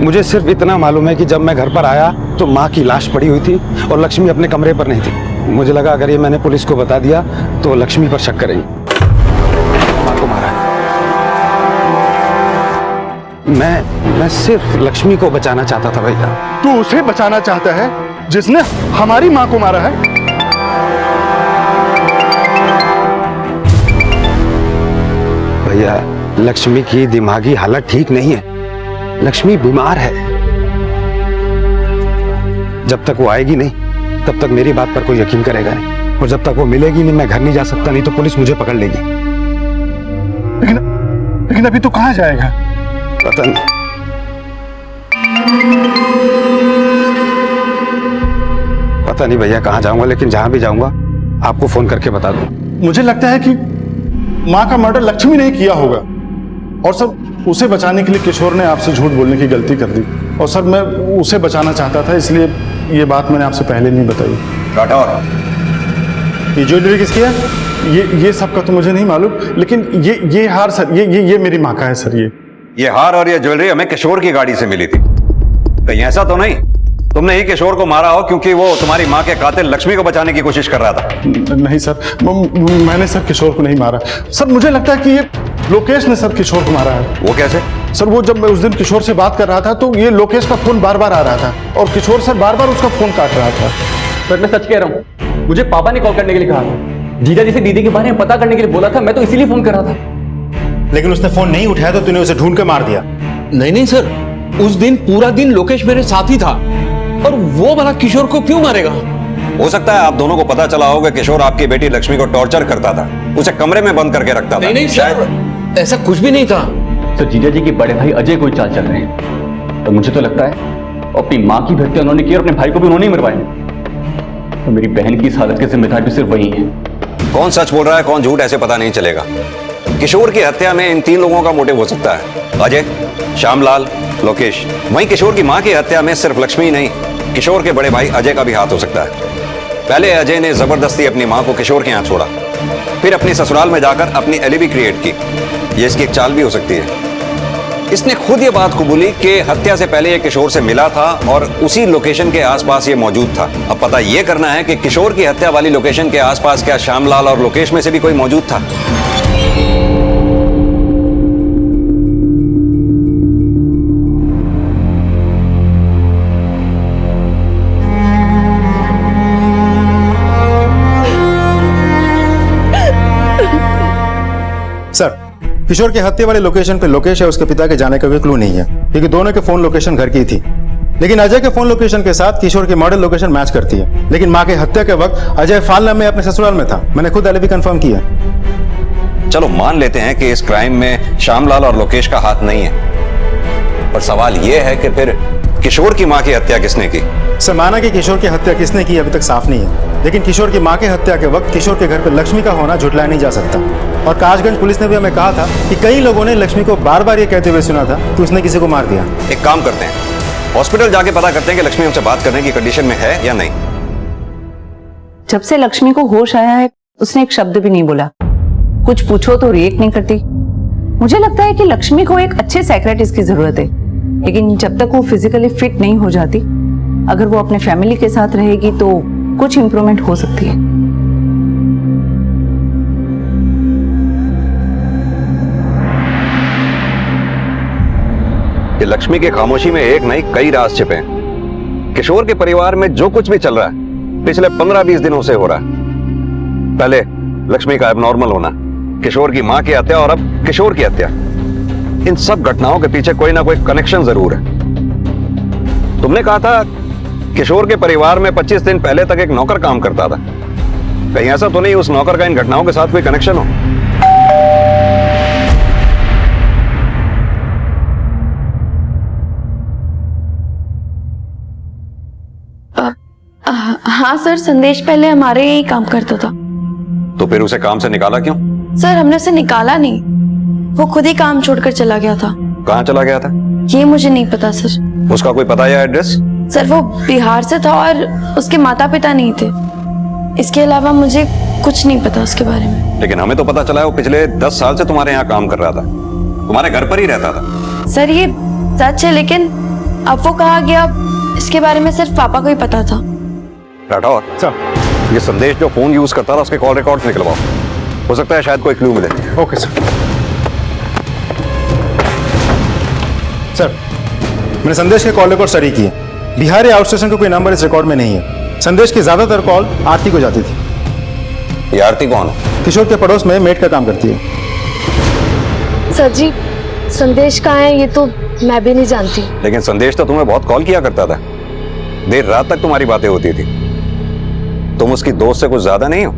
मुझे सिर्फ इतना मालूम है कि जब मैं घर पर आया तो माँ की लाश पड़ी हुई थी और लक्ष्मी अपने कमरे पर नहीं थी। मुझे लगा अगर ये मैंने पुलिस को बता दिया तो लक्ष्मी पर शक करेंगे। माँ को मारा है। मैं सिर्फ लक्ष्मी को बचाना चाहता था भैया। तू उसे बचाना चाहता है जिसने हमारी माँ को मारा है? भैया, लक्ष्मी की दिमागी हालत ठीक नहीं है। लक्ष्मी बीमार है। जब तक वो आएगी नहीं तब तक मेरी बात पर कोई यकीन करेगा नहीं, और जब तक वो मिलेगी नहीं मैं घर नहीं जा सकता, नहीं तो पुलिस मुझे पकड़ लेगी। लेकिन अभी तो कहाँ जाएगा? पता नहीं। पता नहीं भैया कहाँ जाऊंगा, लेकिन जहां भी जाऊंगा आपको फोन करके बता दूं। मुझे लगता है कि माँ का मर्डर लक्ष्मी ने किया होगा, और सर उसे बचाने के लिए किशोर ने आपसे झूठ बोलने की गलती कर दी, और सर मैं उसे बचाना चाहता था, इसलिए ये बात मैंने आपसे पहले नहीं बताई। ये ज्वेलरी किसकी है? ये सब का तो मुझे नहीं मालूम, लेकिन ये हार सर, ये मेरी माँ का है सर। ये हार और ये ज्वेलरी हमें किशोर की गाड़ी से मिली थी। कहीं ऐसा तो नहीं तुमने ही किशोर को मारा हो क्योंकि वो तुम्हारी माँ के कातिल लक्ष्मी को बचाने की कोशिश कर रहा था? नहीं सर, मैंने सर किशोर को नहीं मारा। सर मुझे लगता है कि ये लोकेश ने सर किशोर को मारा है। वो कैसे? सर वो जब मैं उस दिन किशोर से बात कर रहा था तो ये लोकेश का फोन बार बार आ रहा था, और किशोर सर बार बार उसका फोन काट रहा था। सर मैं सच कह रहा हूँ, मुझे पापा ने कॉल करने के लिए कहा था। जीजा जी से दीदी के बारे में पता करने के लिए बोला था, मैं तो इसीलिए फोन कर रहा था। लेकिन उसने फोन नहीं उठाया तो तूने उसे ढूंढ के मार दिया। नहीं सर, उस दिन पूरा दिन लोकेश मेरे साथ ही था, और वो भला किशोर को क्यों मारेगा? हो सकता है आप दोनों को पता चला होगा किशोर आपकी बेटी लक्ष्मी को टॉर्चर करता था, उसे कमरे में बंद करके रखता था। नहीं सर, ऐसा कुछ भी नहीं था। सर जीजा जी के बड़े भाई अजय कोई चाल चल रहे हैं, तो मुझे तो लगता है अपनी माँ की हत्या उन्होंने की और अपने भाई को भी उन्होंने ही मरवाया। तो मेरी बहन की इस हालत के जिम्मेदार भी सिर्फ वही है। कौन सच बोल रहा है कौन झूठ ऐसे पता नहीं चलेगा। किशोर की हत्या में इन 3 लोगों का मोटिव हो सकता है, अजय, श्यामलाल, लोकेश। वहीं किशोर की मां की हत्या में सिर्फ लक्ष्मी नहीं, किशोर के बड़े भाई अजय का भी हाथ हो सकता है। पहले अजय ने जबरदस्ती अपनी मां को किशोर के यहाँ छोड़ा, फिर अपनी ससुराल में जाकर अपनी एलिबी क्रिएट की। यह इसकी एक चाल भी हो सकती है। इसने खुद ये बात कबूली कि हत्या से पहले ये किशोर से मिला था और उसी लोकेशन के आसपास ये मौजूद था। अब पता ये करना है कि किशोर की हत्या वाली लोकेशन के आसपास क्या श्यामलाल और लोकेश में से भी कोई मौजूद था। सर, किशोर की हत्या वाले लोकेशन पे लोकेश है उसके पिता के जाने का कोई क्लू नहीं है, क्योंकि दोनों के फोन लोकेशन घर की थी। लेकिन अजय के फोन लोकेशन के साथ किशोर की मॉडल लोकेशन मैच करती है। लेकिन मां के हत्या के वक्त अजय फालना में अपने ससुराल में था। मैंने खुद एलिबी कंफर्म किया। चलो मान लेते हैं कि इस क्राइम में श्यामलाल और लोकेश का हाथ नहीं है, पर सवाल यह है कि फिर किशोर की मां की हत्या किसने की? सर, माना कि किशोर की हत्या किसने की अभी तक साफ नहीं है, लेकिन किशोर की मां की हत्या के वक्त किशोर के घर पर लक्ष्मी का होना झुटलाया नहीं जा सकता। और काशगंज पुलिस ने भी हमें कहा था कि कई लोगों ने लक्ष्मी को बार बार ये कहते हुए सुना था कि उसने किसी को मार दिया। एक काम करते हैं, हॉस्पिटल जाके पता करते हैं कि लक्ष्मी हमसे बात करने की कंडीशन में है या नहीं। जब से लक्ष्मी को होश आया है उसने एक शब्द भी नहीं बोला। कुछ पूछो तो रिएक्ट नहीं करती। मुझे लगता है कि लक्ष्मी को एक अच्छे साइकियाट्रिस्ट की जरूरत है, लेकिन जब तक वो फिजिकली फिट नहीं हो जाती, अगर वो अपने फैमिली के साथ रहेगी तो कुछ इंप्रूवमेंट हो सकती है। कि लक्ष्मी की खामोशी में एक नहीं कई राज छिपे हैं। किशोर के परिवार में जो कुछ भी चल रहा है पिछले 15-20 दिनों से हो रहा है। पहले लक्ष्मी का एबनॉर्मल होना, किशोर की मां की हत्या और अब किशोर की हत्या। इन सब घटनाओं के पीछे कोई ना कोई कनेक्शन जरूर है। तुमने कहा था किशोर के परिवार में 25 दिन पहले तक एक नौकर काम करता था। कहीं ऐसा तो नहीं उस नौकर का इन घटनाओं के साथ कोई कनेक्शन हो? हाँ सर, संदेश पहले हमारे यही काम करता था। तो फिर उसे काम से निकाला क्यों? सर, हमने उसे निकाला नहीं, वो खुद ही काम छोड़कर चला गया था। कहाँ चला गया था? ये मुझे नहीं पता सर। उसका कोई पता या एड्रेस? सर वो बिहार से था और उसके माता पिता नहीं थे। इसके अलावा मुझे कुछ नहीं पता उसके बारे में। लेकिन हमें तो पता चला है वो पिछले 10 साल से तुम्हारे यहाँ काम कर रहा था, तुम्हारे घर पर ही रहता था। सर ये सच है, लेकिन अब वो कहाँ गया इसके बारे में सिर्फ पापा को ही पता था। राठौर सर, ये संदेश जो फोन यूज करता था उसके कॉल रिकॉर्ड्स निकलवाओ, हो सकता है शायद कोई क्लू मिले। Okay sir. सर मैंने संदेश के कॉल रिकॉर्ड स्टडी किए। बिहार या आउट स्टेशन का कोई नंबर इस रिकॉर्ड में नहीं है। संदेश की ज्यादातर कॉल आरती को जाती थी। ये आरती कौन है? किशोर के पड़ोस में मेड का काम करती है। सर जी संदेश कहाँ है ये तो मैं भी नहीं जानती। लेकिन संदेश तो तुम्हें बहुत कॉल किया करता था, देर रात तक तुम्हारी बातें होती थी। तुम उसकी दोस्त से कुछ ज्यादा नहीं हो?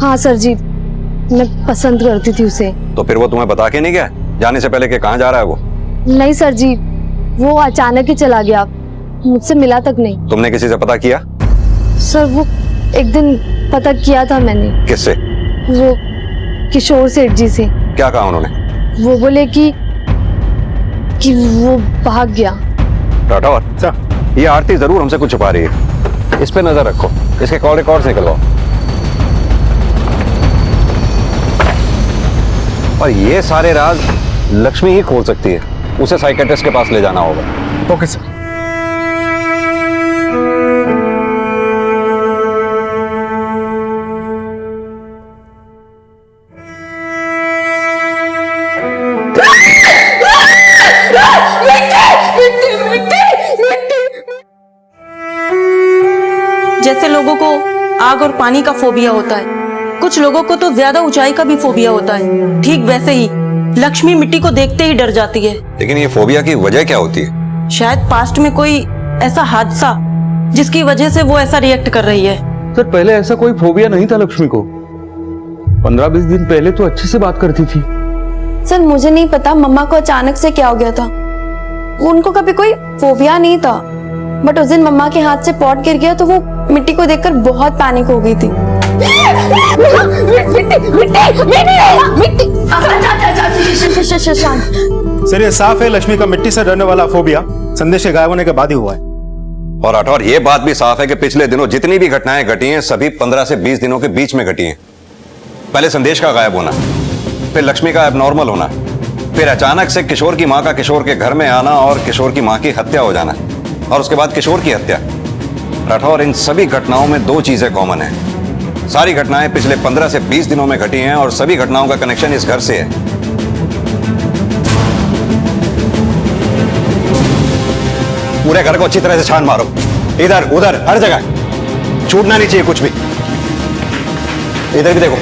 हाँ सर जी, मैं पसंद करती थी उसे। तो फिर वो तुम्हें बता के नहीं गया जाने से पहले कि कहाँ जा रहा है वो? नहीं सर जी, वो अचानक ही चला गया, मुझसे मिला तक नहीं। तुमने किसी से पता किया? सर वो एक दिन पता किया था मैंने। किससे? वो किशोर सेठ जी से। क्या कहा उन्होंने? वो बोले कि वो भाग गया। राठौर सर, ये आरती जरूर हमसे कुछ छुपा रही है, इस पे नजर रखो, इसके कॉल रिकॉर्ड्स निकलवाओ। और ये सारे राज लक्ष्मी ही खोल सकती है, उसे साइकियाट्रिस्ट के पास ले जाना होगा। Okay sir. जैसे लोगों को आग और पानी का फोबिया होता है, कुछ लोगों को तो ज्यादा ऊंचाई का भी फोबिया होता है, ठीक वैसे ही लक्ष्मी मिट्टी को देखते ही डर जाती है। लेकिन ये फोबिया की वजह क्या होती है? शायद पास्ट में कोई ऐसा हादसा जिसकी वजह से वो ऐसा रिएक्ट कर रही है। सर पहले ऐसा कोई फोबिया नहीं था लक्ष्मी को, 15-20 दिन पहले तो अच्छे से बात करती थी। सर मुझे नहीं पता मम्मा को अचानक से क्या हो गया था। उनको कभी कोई फोबिया नहीं था, बट उस दिन मम्मा के हाथ से पॉट गिर गया तो वो मिट्टी को देखकर बहुत पैनिक हो गई थी। सर ये साफ है लक्ष्मी का मिट्टी से डरने वाला फोबिया संदेश के गायब होने के बाद ही हुआ है। और राठौर ये बात भी साफ है कि पिछले दिनों जितनी भी घटनाएं घटी हैं सभी 15 से 20 दिनों के बीच में घटी हैं। पहले संदेश का गायब होना, फिर लक्ष्मी का एबनॉर्मल होना, फिर अचानक से किशोर की मां का किशोर के घर में आना और किशोर की मां की हत्या हो जाना, और उसके बाद किशोर की हत्या। राठौर इन सभी घटनाओं में दो चीजें कॉमन हैं। सारी घटनाएं पिछले 15 से 20 दिनों में घटी हैं और सभी घटनाओं का कनेक्शन इस घर से है। पूरे घर को अच्छी तरह से छान मारो, इधर उधर हर जगह, छूटना नहीं चाहिए कुछ भी। इधर भी देखो।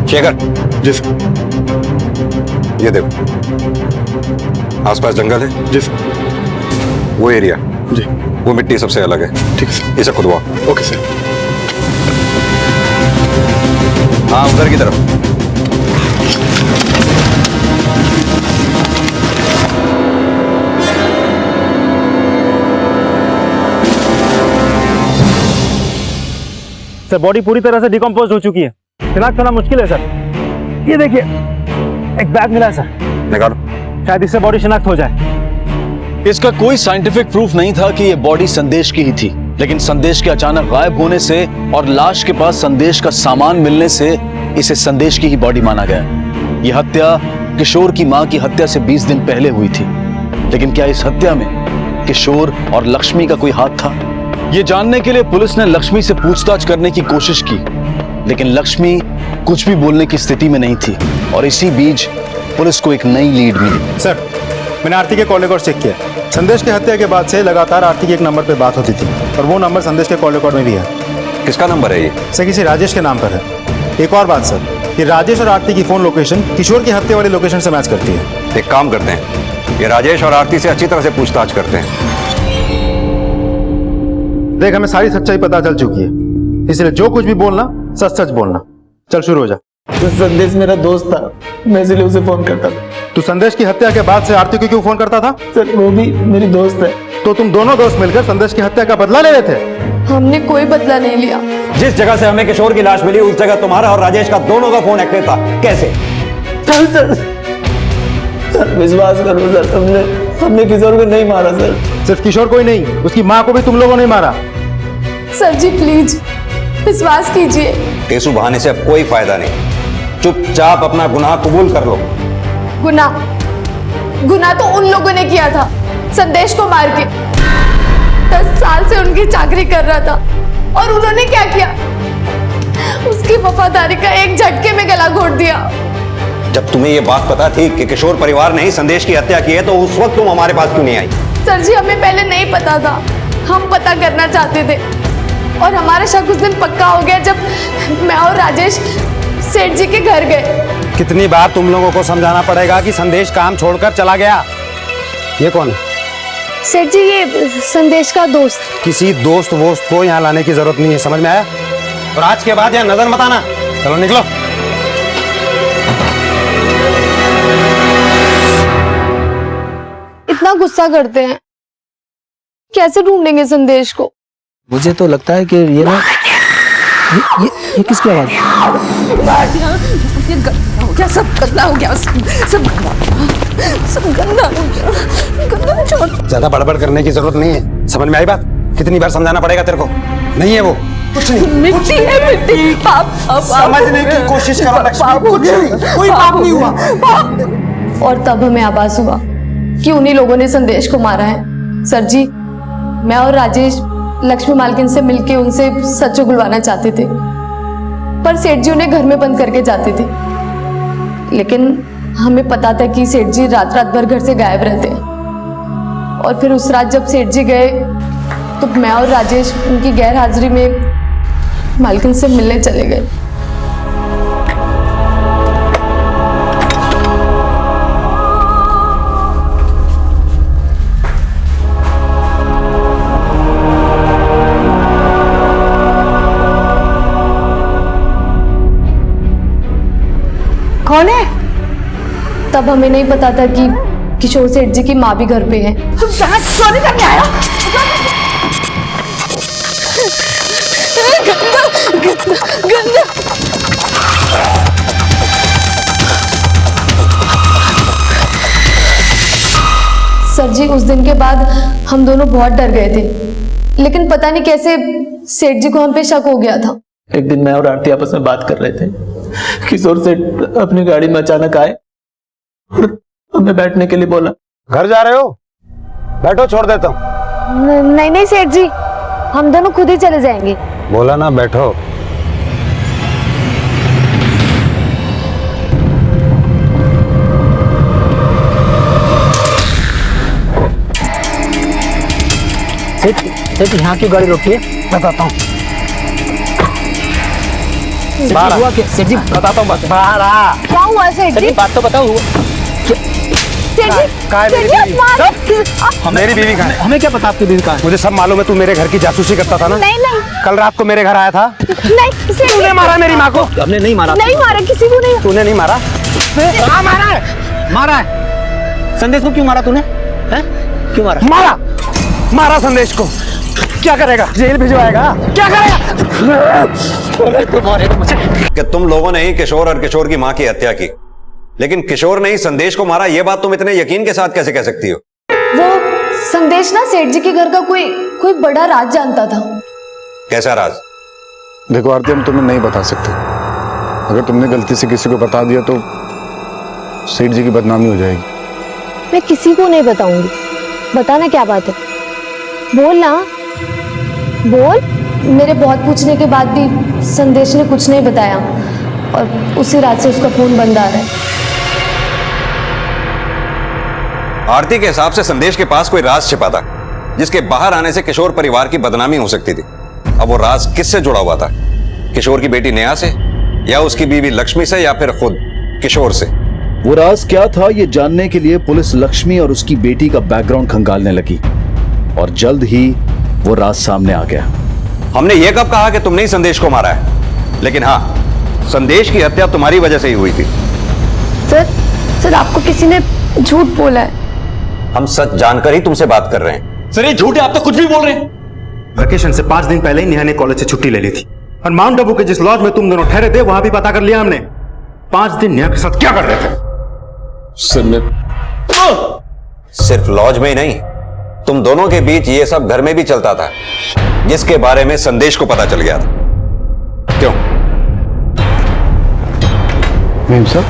शेखर जी सर। ये देखो, आसपास जंगल है जी सर। वो एरिया जी, वो मिट्टी सबसे अलग है। ठीक है सर। इसे खुदवाओ। Okay sir. हाँ उधर की तरफ। सर बॉडी पूरी तरह से डिकम्पोज हो चुकी है, शिनाख्त करना मुश्किल है सर। ये देखिए एक बैग मिला है सर, निकालो। शायद इससे बॉडी शिनाख्त हो जाए। इसका कोई साइंटिफिक प्रूफ नहीं था कि यह बॉडी संदेश की ही थी, लेकिन संदेश के अचानक गायब होने से और लाश के पास संदेश का सामान मिलने से इसे संदेश की ही बॉडी माना गया। यह हत्या किशोर की मां की हत्या से 20 दिन पहले हुई थी, लेकिन क्या इस हत्या में किशोर और लक्ष्मी का कोई हाथ था? यह जानने के लिए पुलिस ने लक्ष्मी से पूछताछ करने की कोशिश की, लेकिन लक्ष्मी कुछ भी बोलने की स्थिति में नहीं थी और इसी बीच पुलिस को एक नई लीड मिली। सर मैंने आरती के कॉल रिकॉर्ड चेक किया। संदेश की हत्या के बाद से लगातार आरती के एक नंबर पे बात होती थी और वो नंबर संदेश के कॉल रिकॉर्ड में भी है। किसका नंबर है ये? सर किसी राजेश के नाम पर है। एक और बात सर, ये राजेश और आरती की फोन लोकेशन किशोर की हत्या वाली लोकेशन से मैच करती है। एक काम करते हैं, ये राजेश और आरती से अच्छी तरह से पूछताछ करते हैं। देख हमें सारी सच्चाई पता चल चुकी है, इसलिए जो कुछ भी बोलना सच सच बोलना। चल शुरू हो जा। तो संदेश मेरा दोस्त था, मैं इसलिए उसे फोन करता था। तू संदेश की हत्या के बाद से आरती को क्यों फोन करता था? सर वो भी मेरी दोस्त है। तो तुम दोनों दोस्त मिलकर संदेश की हत्या का बदला ले रहे थे? हमने कोई बदला नहीं लिया। जिस जगह से हमें किशोर की लाश मिली उस जगह तुम्हारा और राजेश का दोनों का फोन एक्टिव था, कैसे? सर विश्वास करो सर, हमने किशोर को नहीं मारा सर। सिर्फ किशोर को ही नहीं, उसकी माँ को भी तुम लोगों ने मारा। सर जी प्लीज विश्वास कीजिए। केसु बहाने से अब कोई फायदा नहीं, चुपचाप अपना गुनाह कबूल कर लो। गुनाह तो उन लोगों ने किया था, संदेश को मार के। 10 साल से उनकी चाकरी कर रहा था और उन्होंने क्या किया? उसकी वफादारी का एक झटके में गला घोट दिया। जब तुम्हें ये बात पता थी कि किशोर परिवार ने ही संदेश की हत्या की है तो उस वक्त तुम हमारे पास क्यों नहीं आई? सर जी हमें पहले नहीं पता था, हम पता करना चाहते थे और हमारा शक उस दिन पक्का हो गया जब मैं और राजेश सेठ जी के घर गए। कितनी बार तुम लोगों को समझाना पड़ेगा कि संदेश काम छोड़कर चला गया? ये कौन है? सेठ जी ये संदेश का दोस्त। किसी दोस्त वोस्त को यहाँ लाने की जरूरत नहीं है, समझ में आया? और आज के बाद यहाँ नजर मत आना। चलो निकलो। इतना गुस्सा करते हैं, कैसे ढूंढेंगे संदेश को? मुझे तो लगता है कि ये ना ये किसकी आवाज? क्या सब गंदा हो गया, सब गंदा हो गया, छोड़। ज्यादा बड़बड़ करने की जरूरत नहीं है, समझ में आई बात? कितनी बार समझाना पड़ेगा तेरे को? नहीं है वो कुछ नहीं। मिट्टी है मिट्टी। पाप समझने की कोशिश करो लक्ष्मी, कुछ नहीं, कोई पाप नहीं हुआ। और तब हमें आभास हुआ कि उन्हीं लोगों ने संदेश को मारा है। सर जी मैं और राजेश लक्ष्मी मालकिन से मिलके उनसे सच उगलवाना चाहते थे, पर सेठ जी उन्हें घर में बंद करके जाते थे। लेकिन हमें पता था कि सेठ जी रात रात भर घर से गायब रहते हैं। और फिर उस रात जब सेठ जी गए तो मैं और राजेश उनकी गैर हाजिरी में मालकिन से मिलने चले गए। कौन है? तब हमें नहीं पता था कि किशोर सेठ जी की माँ भी घर पे है। चोरी करने आया? गंदा। सर जी उस दिन के बाद हम दोनों बहुत डर गए थे, लेकिन पता नहीं कैसे सेठ जी को हम पे शक हो गया था। एक दिन मैं और आरती आपस में बात कर रहे थे, किशोर सेठ अपनी गाड़ी में अचानक आए और हमें बैठने के लिए बोला। घर जा रहे हो? बैठो, छोड़ देता हूँ। नहीं नहीं सेठ जी, हम दोनों खुद ही चले जाएंगे। बोला ना बैठो। सेठ यहाँ की गाड़ी रोकिए, बताता हूँ। सेठ जी बताता हूँ बात। क्या हुआ सेठ जी? बात तो बताओ। मेरी बीवी कहाँ है? हमें क्या पता आपकी बीवी कहाँ है? मुझे सब मालूम है, तू मेरे घर की जासूसी करता था ना? नहीं नहीं। कल रात को मेरे घर आया था? नहीं सेठ जी। तूने मारा मेरी माँ को? हमने नहीं मारा। नहीं मारा, किसी को नहीं। तूने नहीं मारा? हाँ मारा है, मारा है। संदेश को क्यों मारा तूने? हैं? क्यों मारा? मारा संदेश को। क्या करेगा? जेल भिजवाएगा? क्या करेगा? कि तुम लोगों ने ही किशोर और किशोर की मां की हत्या की, लेकिन किशोर ने ही संदेश को मारा, यह बात तुम इतने यकीन के साथ कैसे कह सकती हो? वो संदेश ना सेठ जी के घर का कोई बड़ा राज जानता था। कैसा राज? देखो आरती, हम तुम्हें नहीं बता सकते। अगर तुमने गलती से किसी को बता दिया तो सेठ जी की बदनामी हो जाएगी। मैं किसी को नहीं बताऊंगी। बताना क्या बात है, बोल ना, बोल। मेरे बहुत पूछने के बाद भी संदेश ने कुछ नहीं बताया और उसी रात से उसका फोन बंद आ रहा है। आरती के हिसाब से संदेश के पास कोई राज छिपा था जिसके बाहर आने से किशोर परिवार की बदनामी हो सकती थी। अब वो राज किससे जुड़ा हुआ था? किशोर की बेटी नेहा से, या उसकी बीवी लक्ष्मी से, या फिर खुद किशोर से? वो राज क्या था ये जानने के लिए पुलिस लक्ष्मी और उसकी बेटी का बैकग्राउंड खंगालने लगी और जल्द ही वो राज सामने आ गया। हमने ये कब कहा कि तुमने ही संदेश को मारा है? लेकिन हाँ, संदेश की हत्या तुम्हारी वजह से ही हुई थी। सर आपको किसी ने झूठ बोला है। हम सच जानकर ही तुमसे बात कर रहे हैं। सर ये झूठ है, आप तो कुछ भी बोल रहे हैं। वेकेशन से 5 दिन पहले ही नेहा ने कॉलेज से छुट्टी ले ली थी और माउंट आबू के जिस लॉज में तुम दोनों ठहरे थे वहां भी पता कर लिया हमने। 5 दिन नेहा के साथ क्या कर रहे थे? सर मैं सिर्फ लॉज में ही नहीं, तुम दोनों के बीच ये सब घर में भी चलता था, जिसके बारे में संदेश को पता चल गया था। क्यों? मेम साहब,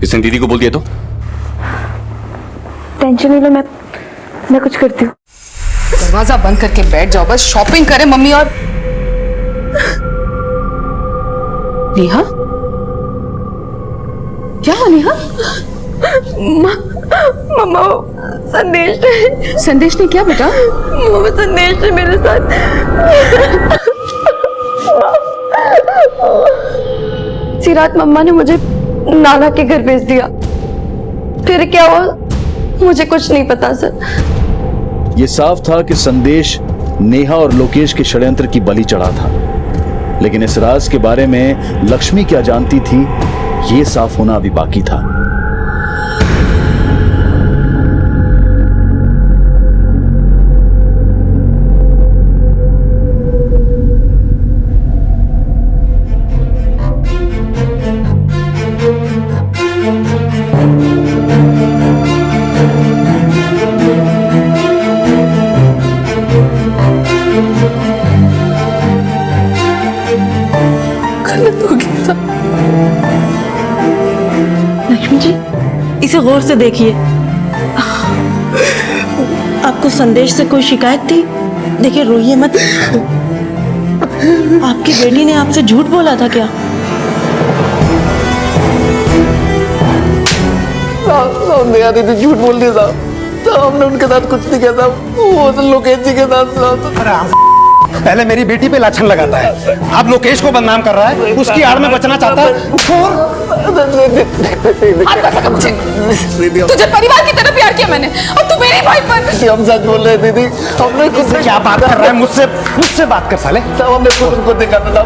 इसने दीदी को बोल दिया तो? टेंशन नहीं लो, मैं कुछ करती हूँ। दरवाजा बंद करके बैठ जाओ, बस शॉपिंग करें मम्मी और नेहा। क्या हुआ नेहा? मम्मा संदेश ने क्या बेटा? मम्मा संदेश ने मेरे साथ सी रात मम्मा ने मुझे नाना के घर भेज दिया। फिर क्या हुआ मुझे कुछ नहीं पता सर। ये साफ था कि संदेश नेहा और लोकेश के षड्यंत्र की बलि चढ़ा था, लेकिन इस राज के बारे में लक्ष्मी क्या जानती थी, ये साफ होना अभी बाकी था। लक्ष्मी जी इसे गौर से देखिए। आपको संदेश से कोई शिकायत थी? देखिए रोइए मत। आपकी बेटी ने आपसे झूठ बोला था क्या? नया दीदी झूठ बोल दिया साहब। हमने उनके साथ कुछ नहीं किया था, वो तो लोकेश जी के साथ। पहले मेरी बेटी पे लाछन लगाता है, अब लोकेश को बदनाम कर रहा है, उसकी आड़ में बचना चाहता है। तुझे परिवार की तरह प्यार किया मैंने और तू मेरे भाई पर। हम सच बोल रहे हैं दीदी, हमने खुद से। क्या बात कर रहा है? मुझसे बात कर साले। साहब हमने खुद उनको देखा था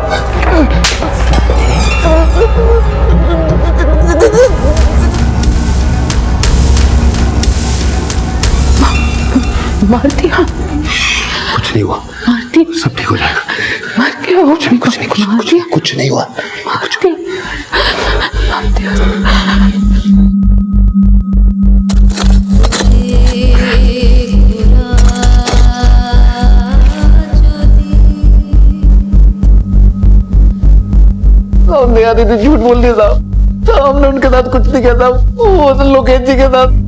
मार दिया? कुछ नहीं हुआ, मारती सब ठीक हो जाएगा। मार क्या हो? कुछ नहीं हुआ। नया दीदी झूठ बोल दिया साहब। हमने उनके साथ कुछ नहीं किया था, वो तो लोकेश जी के साथ।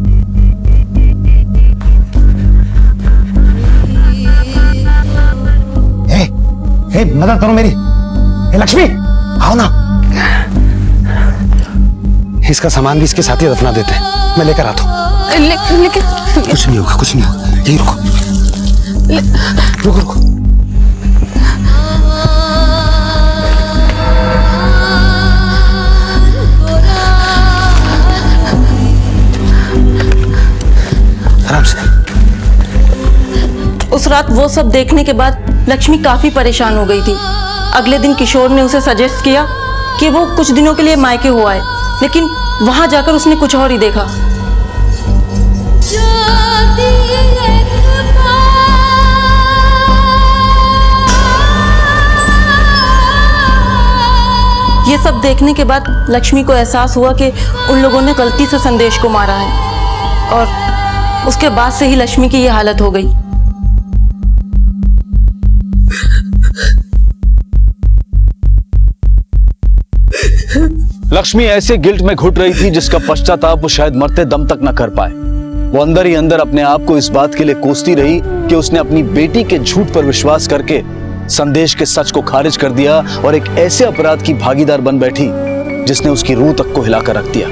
मदद करो मेरी। लक्ष्मी आओ ना, इसका सामान भी इसके साथ ही दफना देते हैं, मैं लेकर आता हूँ। लेकिन कुछ नहीं होगा, कुछ नहीं होगा, यही रुको। रुको आराम से। उस रात वो सब देखने के बाद लक्ष्मी काफी परेशान हो गई थी। अगले दिन किशोर ने उसे सजेस्ट किया कि वो कुछ दिनों के लिए मायके हो आए, लेकिन वहां जाकर उसने कुछ और ही देखा। ये सब देखने के बाद लक्ष्मी को एहसास हुआ कि उन लोगों ने गलती से संदेश को मारा है, और उसके बाद से ही लक्ष्मी की ये हालत हो गई। लक्ष्मी ऐसे गिल्ट में घुट रही थी जिसका पश्चाताप वो शायद मरते दम तक न कर पाए। वो अंदर ही अंदर अपने आप को इस बात के लिए कोसती रही कि उसने अपनी बेटी के झूठ पर विश्वास करके संदेश के सच को खारिज कर दिया और एक ऐसे अपराध की भागीदार बन बैठी जिसने उसकी रूह तक को हिलाकर रख दिया।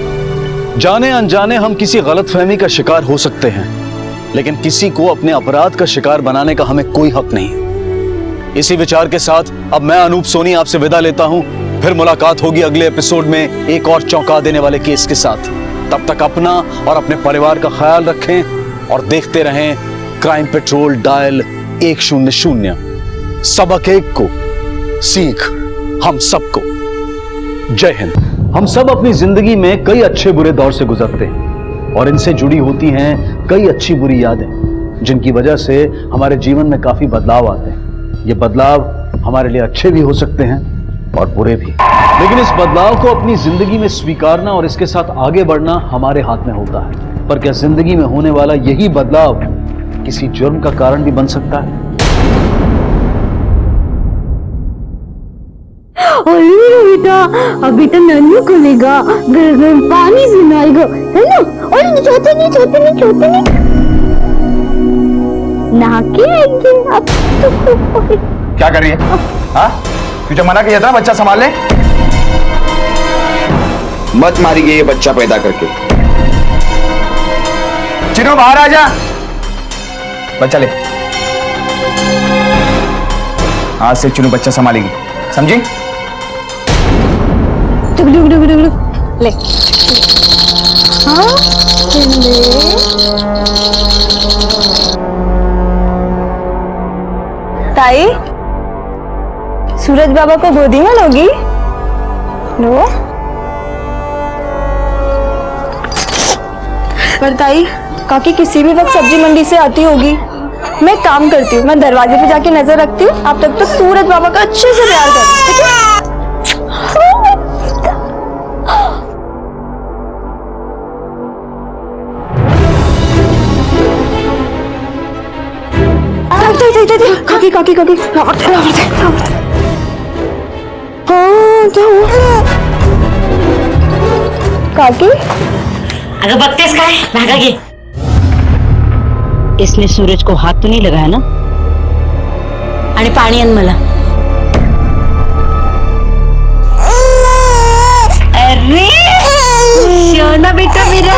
जाने अनजाने हम किसी गलतफहमी का शिकार हो सकते हैं, लेकिन किसी को अपने अपराध का शिकार बनाने का हमें कोई हक नहीं। इसी विचार के साथ अब मैं अनूप सोनी आपसे विदा लेता हूं। फिर मुलाकात होगी अगले एपिसोड में एक और चौंका देने वाले केस के साथ। तब तक अपना और अपने परिवार का ख्याल रखें और देखते रहें क्राइम पेट्रोल डायल 100। सबक एक को, सीख हम सबको। जय हिंद। हम सब अपनी जिंदगी में कई अच्छे बुरे दौर से गुजरते हैं और इनसे जुड़ी होती हैं कई अच्छी बुरी यादें, जिनकी वजह से हमारे जीवन में काफी बदलाव आते हैं। ये बदलाव हमारे लिए अच्छे भी हो सकते हैं और बुरे भी, लेकिन इस बदलाव को अपनी जिंदगी में स्वीकारना और इसके साथ आगे बढ़ना हमारे हाथ में होता है। पर क्या जिंदगी में होने वाला यही बदलाव किसी जुर्म का कारण भी बन सकता है? बेटा अभी तो नन्नू खुलेगा, घर घर पानी सुनाएगा, है ना? और छोटे नहीं नहा के आएंगे अब तो। क्या कर रही है? हाँ, तुझे मना किया था बच्चा संभाल ले। मत मारिए ये बच्चा पैदा करके। चिनो बाहर आ जा, बच्चा ले। आज से चिनो बच्चा संभालेगी, समझी? ले हाँ ताई, सूरज बाबा को गोदी में लोगी? लो। पर ताई, काकी किसी भी वक्त सब्जी मंडी से आती होगी। मैं काम करती हूँ, मैं दरवाजे पे जाके नजर रखती हूँ। आप तब तक सूरज बाबा का अच्छे से प्यार करो, ठीक है? काकी काकी अगर बत्तीस का है भागा के। इसने सूरज को हाथ तो नहीं लगाया ना? आणि पाणी आण मला। अरे सोना बेटा मेरा।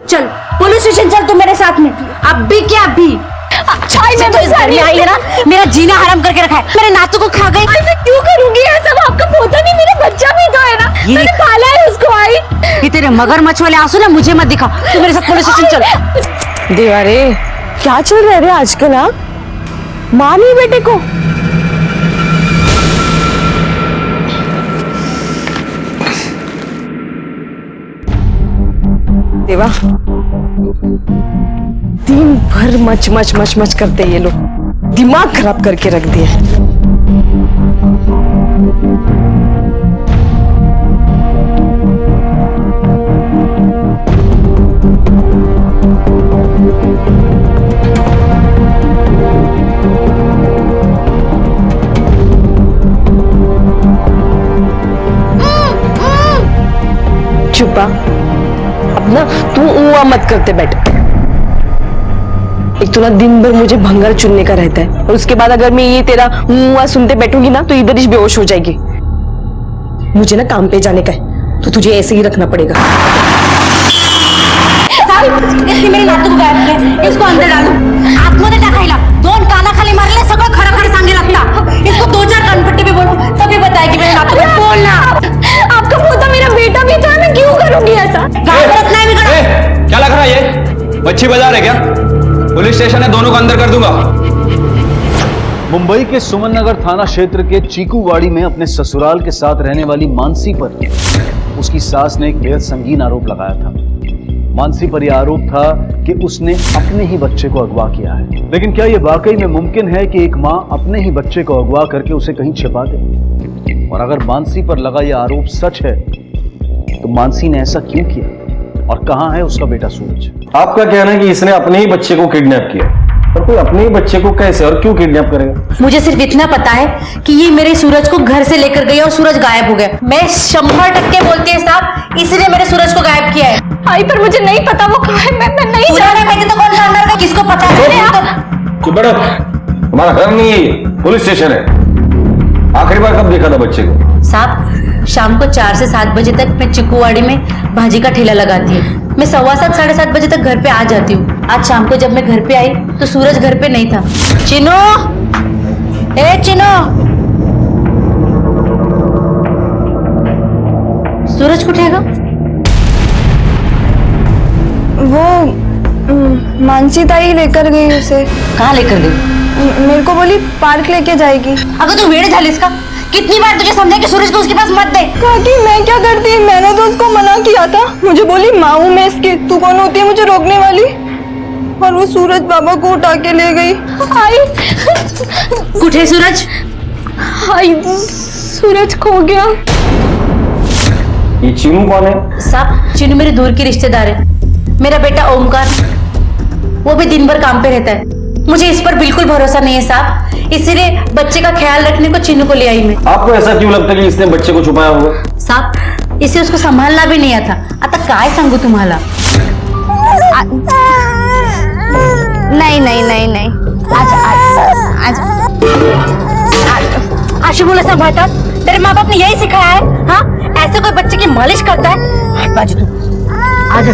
चल पुलिस स्टेशन चल, तू मेरे साथ में। अभी क्या अभी? अच्छा मैं तो इस घर में आई है ना, मेरा जीना हराम करके रखा है। मेरे नातू को खा गई। मैं क्यों करूंगी ये सब? आपका पोता नहीं, मेरा बच्चा भी तो है ना, मैंने पाला है उसको। आई ये तेरे मगरमच्छ वाले आंसू ना मुझे मत दिखा। तू मेरे साथ पुलिस स्टेशन चल। देवा रे, क्या चल रहा है आजकल? हाँ, माँ नहीं बेटे को। देवा, दिन भर मच करते ये लोग, दिमाग खराब करके रख दिए। चुपा, अब ना तू ऊआ मत करते बैठ। एक तो ना दिन भर मुझे भंगार चुनने का रहता है, और उसके बाद अगर मैं ये तेरा मुआ सुनते बैठूंगी ना तो इधर ही बेहोश हो जाएगी। मुझे ना काम पे जाने का है, तो तुझे ऐसे ही रखना पड़ेगा। इसने मेरे नातू को गायब किया, इसको अंदर डालो। आतमध्ये टाकायला दोन कानाखाली मारले, सगळं खरं खरं सांगे लगता। इसको 2-4 कानपट्टी पे बोलो, तभी बताएगी मेरे नातू को। बोलना आपका पोता मेरा बेटा भी था, मैं क्यों करूंगी ऐसा? क्या लग रहा है ये? मच्छी बाजार है क्या? पुलिस स्टेशन है, दोनों को अंदर कर दूंगा। मुंबई के सुमन नगर थाना क्षेत्र के चीकूवाड़ी में अपने ससुराल के साथ रहने वाली मानसी पर उसकी सास ने एक बेहद संगीन आरोप लगाया था। मानसी पर यह आरोप था कि उसने अपने ही बच्चे को अगवा किया है। लेकिन क्या यह वाकई में मुमकिन है कि एक मां अपने ही बच्चे को अगवा करके उसे कहीं छिपा दे? और अगर मानसी पर लगा यह आरोप सच है तो मानसी ने ऐसा क्यों किया, और कहां है उसका बेटा सूरज? आपका कहना है कि इसने अपने ही बच्चे को किडनैप किया, पर कोई अपने ही बच्चे को कैसे और क्यों किडनैप करेगा? मुझे सिर्फ इतना पता है कि ये मेरे सूरज को घर से लेकर गई और सूरज गायब हो गया। मैं 100% बोलती है साहब, इसने मेरे सूरज को गायब किया है। आई पर मुझे नहीं पता वो कहाँ है। मैं नहीं जानती। तो कौन जानता है? किसको पता है? चुप बैठो, हमारा घर नहीं है, पुलिस स्टेशन है। आखिरी बार कब देखा था बच्चे को? साहब, शाम को 4 से 7 बजे तक मैं चिकूवाड़ी में भाजी का ठेला लगाती हूँ। मैं 7:15 साढ़े 7 बजे तक घर पे आ जाती हूँ। आज शाम को जब मैं घर पे आई तो सूरज घर पे नहीं था। चिनो, ए चिनो, सूरज को उठेगा? वो मानसी ताई लेकर गई उसे। कहाँ लेकर गई? मेरे को बोली पार्क लेके जाएगी। अगर तू वेड़ झाली इसका, कितनी बार तुझे समझा कि सूरज को उसके पास मत दे। काकी मैं क्या करती, मैंने तो उसको मना किया था। मुझे बोली माँ हूँ मैं इसकी, तू कौन होती है मुझे रोकने वाली? और वो सूरज बाबा को उठा के ले गई। आई उठे सूरज? आई सूरज खो गया। ये चीनू कौन है? साहब चीनू मेरे दूर की रिश्तेदार है। मेरा बेटा ओमकार, वो भी दिन भर काम पे रहता है। मुझे इस पर बिल्कुल भरोसा नहीं है साहब, इसीलिए बच्चे का ख्याल रखने को चिन्नू को ले आई मैं। आपको ऐसा क्यों लगता है कि इसने बच्चे को छुपाया होगा? साहब इसे उसको संभालना भी नहीं आता। आता काय सांगू तुम्हाला? नहीं नहीं नहीं नहीं, आशु बोला संभालता, तेरे माँ बाप ने यही सिखाया है? हाँ, ऐसे कोई बच्चे की मालिश करता है? हट बाजू तू, आजा।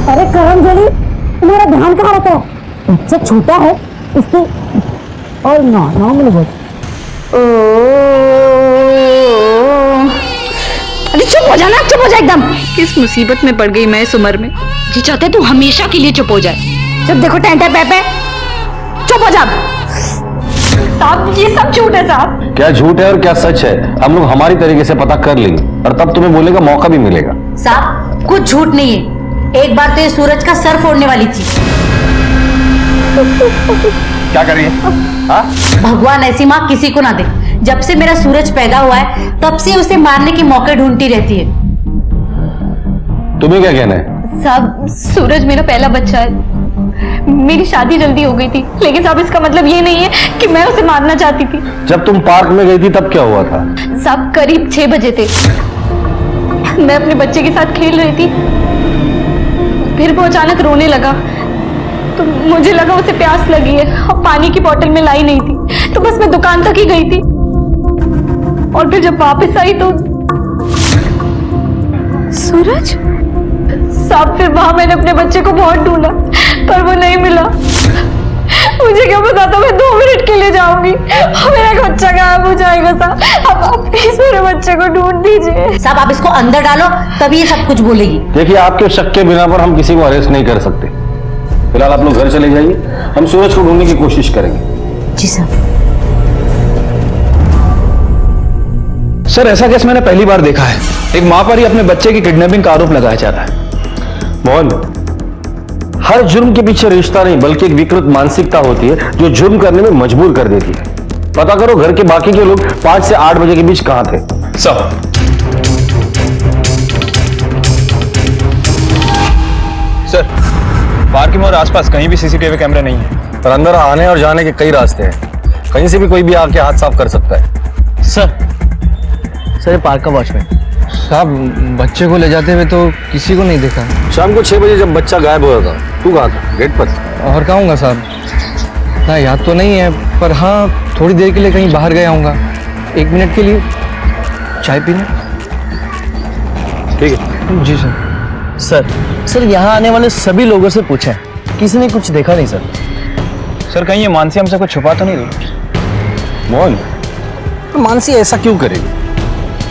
अरे करमजोली, तुम्हारा ध्यान कहाँ रहता है? बच्चा छोटा है इसकी। और नौ मिनट बोल। अरे चुप हो जाना, चुप हो जा एकदम। किस मुसीबत में पड़ गई मैं इस उम्र में? जी चाहते तू हमेशा के लिए चुप हो जाए। जब देखो टेंटे पे चुप हो जा। साहब ये सब झूठ है साहब। क्या झूठ है और क्या सच है हम लोग हमारी तरीके से पता कर लेंगे और तब तुम्हें बोलने का मौका भी मिलेगा। साहब कुछ झूठ नहीं है। एक बार तो ये सूरज का सर फोड़ने वाली थी। क्या कर रही है? भगवान ऐसी माँ किसी को ना दे। जब से मेरा सूरज पैदा हुआ है तब से उसे मारने के मौके ढूंढती रहती है। तुम्हें क्या कहना है? साहब सूरज मेरा पहला बच्चा है। मेरी शादी जल्दी हो गई थी, लेकिन साहब इसका मतलब ये नहीं है कि मैं उसे मारना चाहती थी। जब तुम पार्क में गई थी तब क्या हुआ था? साहब करीब 6 बजे थे। मैं अपने बच्चे के साथ खेल रही थी, फिर वो अचानक रोने लगा तो मुझे लगा उसे प्यास लगी है और पानी की बोतल में लाई नहीं थी, तो बस मैं दुकान तक ही गई थी। और फिर जब वापस आई तो सूरज साहब, फिर वहां मैंने अपने बच्चे को बहुत ढूंढा पर वो नहीं मिला। मुझे क्या पता था मैं 2 मिनट के लिए जाऊंगी और मेरा बच्चा गायब हो जाएगा। साहब अब आप प्लीज मेरे बच्चे को ढूंढ दीजिए। साहब आप इसको अंदर डालो तभी ये सब कुछ बोलेगी। देखिए आपके शक के बिना पर हम किसी को अरेस्ट नहीं कर सकते। फिलहाल आप लोग घर चले जाइए, हम सूरज को ढूंढने की कोशिश करेंगे। जी साहब। सर ऐसा केस मैंने पहली बार देखा है। एक माँ पर ही अपने बच्चे की किडनैपिंग का आरोप लगाया जा रहा है। मोहन, हर जुर्म के पीछे रिश्ता नहीं बल्कि एक विकृत मानसिकता होती है जो जुर्म करने में मजबूर कर देती है। पता करो घर के बाकी के लोग 5 से 8 बजे के बीच कहां थे। सर पार्क में और आसपास कहीं भी सीसीटीवी कैमरे नहीं है। पर अंदर आने और जाने के कई रास्ते हैं, कहीं से भी कोई भी आके हाथ साफ कर सकता है। सर पार्क का वॉचमैन साहब, बच्चे को ले जाते हुए तो किसी को नहीं देखा। शाम को 6 बजे जब बच्चा गायब हुआ था, तू कहाँ था? गेट पर। और कहूँगा साहब, ना याद तो नहीं है, पर हाँ थोड़ी देर के लिए कहीं बाहर गया हूँगा, 1 मिनट के लिए चाय पीने। ठीक है जी सर। सर यहाँ आने वाले सभी लोगों से पूछा है, किसी ने कुछ देखा नहीं सर। सर कहीं ये मानसी हमसे कुछ छुपा तो नहीं रही? मोहन, तो मानसी ऐसा क्यों करेगी?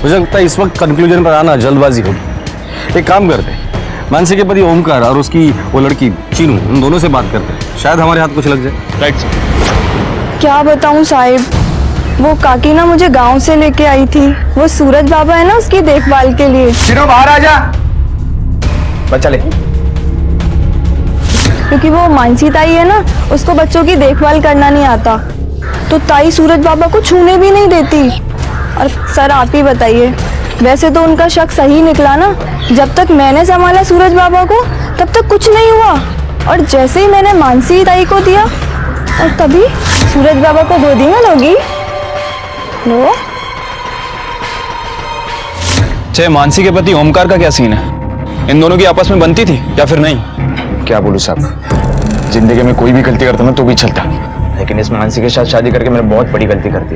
मुझे लगता है इस वक्त कंक्लूजन पर आना जल्दबाजी होगी। एक काम करते हैं, मानसी के पति ओमकार और उसकी वो लड़की चीनू, उन दोनों से बात करते हैं, शायद हमारे हाथ कुछ लग जाए। Right sir. क्या बताऊं साहिब, वो काकी ना मुझे गांव से लेके आई थी। वो सूरज बाबा है ना, उसकी देखभाल के लिए। चीनू बाहर आ जा। बच्चा ले। क्योंकि वो मानसी ताई है ना, उसको बच्चों की देखभाल करना नहीं आता, तो ताई सूरज बाबा को छूने भी नहीं देती। और सर आप ही बताइए, वैसे तो उनका शक सही निकला ना। जब तक मैंने संभाला सूरज बाबा को तब तक कुछ नहीं हुआ, और जैसे ही मैंने मानसी ताई को दिया और तभी सूरज बाबा को गोदी में लोगी। लो चाहे मानसी के पति ओमकार का क्या सीन है? इन दोनों की आपस में बनती थी या फिर नहीं? क्या बोलूं साहब, जिंदगी में कोई भी गलती करता ना तो भी चलता, लेकिन इस मानसी के साथ शादी करके मैंने बहुत बड़ी गलती कर दी।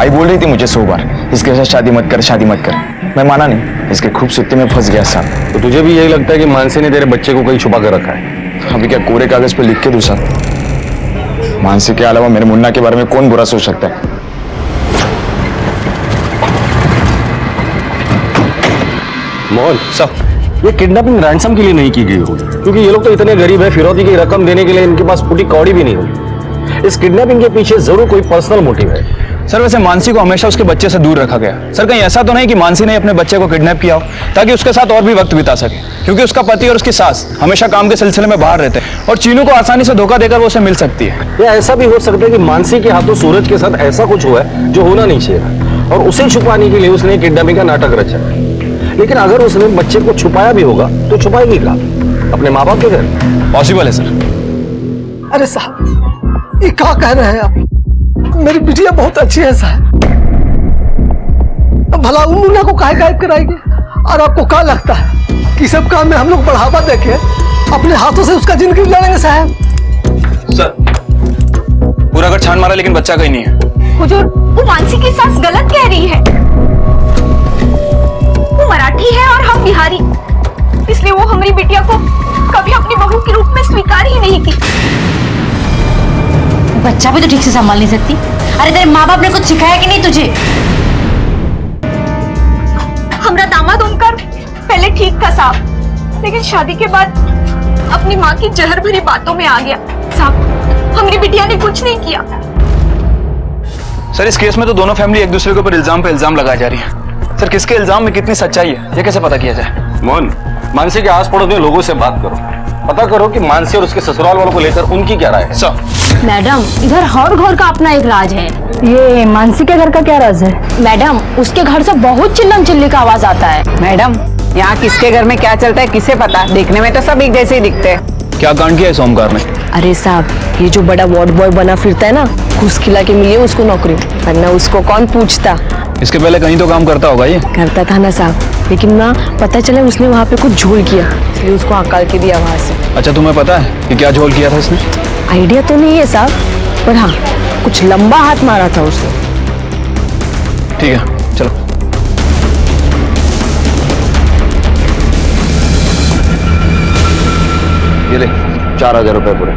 आई बोल रही थी मुझे 100 बार इसके साथ शादी मत कर, शादी मत कर। मैं माना नहीं, इसके खूबसूरती में फंस गया साहब। तो तुझे भी यही लगता है कि मानसी ने तेरे बच्चे को कहीं छुपा कर रखा है? अभी क्या कोरे कागज पे लिख के दूँ साहब? मानसी के अलावा मेरे मुन्ना के बारे में कौन बुरा सोच सकता है? मोहन सब ये किडनैपिंग रैंसम के लिए नहीं की गई होगी, क्योंकि ये लोग तो इतने गरीब है, फिरौती की रकम देने के लिए इनके पास फूटी कौड़ी भी नहीं होगी। इस किडनैपिंग के पीछे जरूर कोई पर्सनल मोटिव है। सर वैसे मानसी को हमेशा उसके बच्चे से दूर रखा गया। सर कहीं ऐसा तो नहीं कि मानसी ने अपने बच्चे को किडनैप किया हो ताकि उसके साथ और भी वक्त बिता सके, क्योंकि उसका पति और उसकी सास हमेशा काम के सिलसिले में बाहर रहते हैं और चीनू को आसानी से धोखा देकर वो उसे मिल सकती है। या ऐसा भी हो सकता है कि मानसी के हाथों सूरज के साथ ऐसा कुछ हुआ है जो होना नहीं चाहिए और उसे छुपाने के लिए उसने किडनैपिंग का नाटक रचा। लेकिन अगर उसने बच्चे को छुपाया भी होगा तो छुपाएगी कहाँ? अपने माँ बाप के घर? पॉसिबल है सर। अरे साहब ये क्या कह रहे हैं आप? मेरी बिटिया बहुत अच्छी है साहब, भला उन मुन्ना को काहे गायब कराएंगे? और आपको क्या लगता है कि सब काम में हम लोग बढ़ावा देके अपने हाथों से उसका जिंदगी लड़ेंगे साहब? सर पूरा घर छान मारा लेकिन बच्चा कहीं नहीं है। हुजूर वो मानसी की सास गलत कह रही है। वो मराठी है और हम बिहारी, इसलिए वो हमारी बिटिया को कभी अपनी बहू के रूप में स्वीकार ही नहीं की। बच्चा भी तो ठीक से संभाल नहीं सकती। अरे तेरे माँ बाप ने कुछ सिखाया कि नहीं तुझे? हमारा दामाद ओमकार पहले ठीक था साहब, लेकिन शादी के बाद अपनी माँ की जहर भरी बातों में आ गया साहब। हमारी बिटिया ने कुछ नहीं किया। सर इस केस में तो दोनों फैमिली एक दूसरे के ऊपर इल्जाम पे इल्जाम लगाई जा रही है। सर किसके इल्जाम में कितनी सच्चाई है ये कैसे पता किया जाए? मोहन मानसी के आस पड़ोस में लोगों से बात करो, पता करो कि मानसी और उसके ससुराल वालों को लेकर उनकी क्या राय है। सर मैडम इधर हर घर का अपना एक राज है। ये मानसी के घर का क्या राज है? मैडम उसके घर से बहुत चिल्लम चिल्ली का आवाज आता है। मैडम यहाँ किसके घर में क्या चलता है किसे पता? देखने में तो सब एक जैसे ही दिखते हैं। क्या कांड किया है सोमकार ने? अरे साहब ये जो बड़ा वार्ड बॉय बना फिरता है ना, घूस खिला के मिली उसको नौकरी, वरना उसको कौन पूछता। इसके पहले कहीं तो काम करता होगा ये? करता था ना साहब, लेकिन ना पता चला उसने वहाँ पे कुछ झोल किया, इसलिए उसको हकाल के दिया वहाँ से। अच्छा तुम्हें पता है कि क्या झोल किया था इसने? आइडिया तो नहीं है साहब, पर हाँ कुछ लंबा हाथ मारा था उसने। ठीक है चलो। ये ले 4000 रुपए पूरे।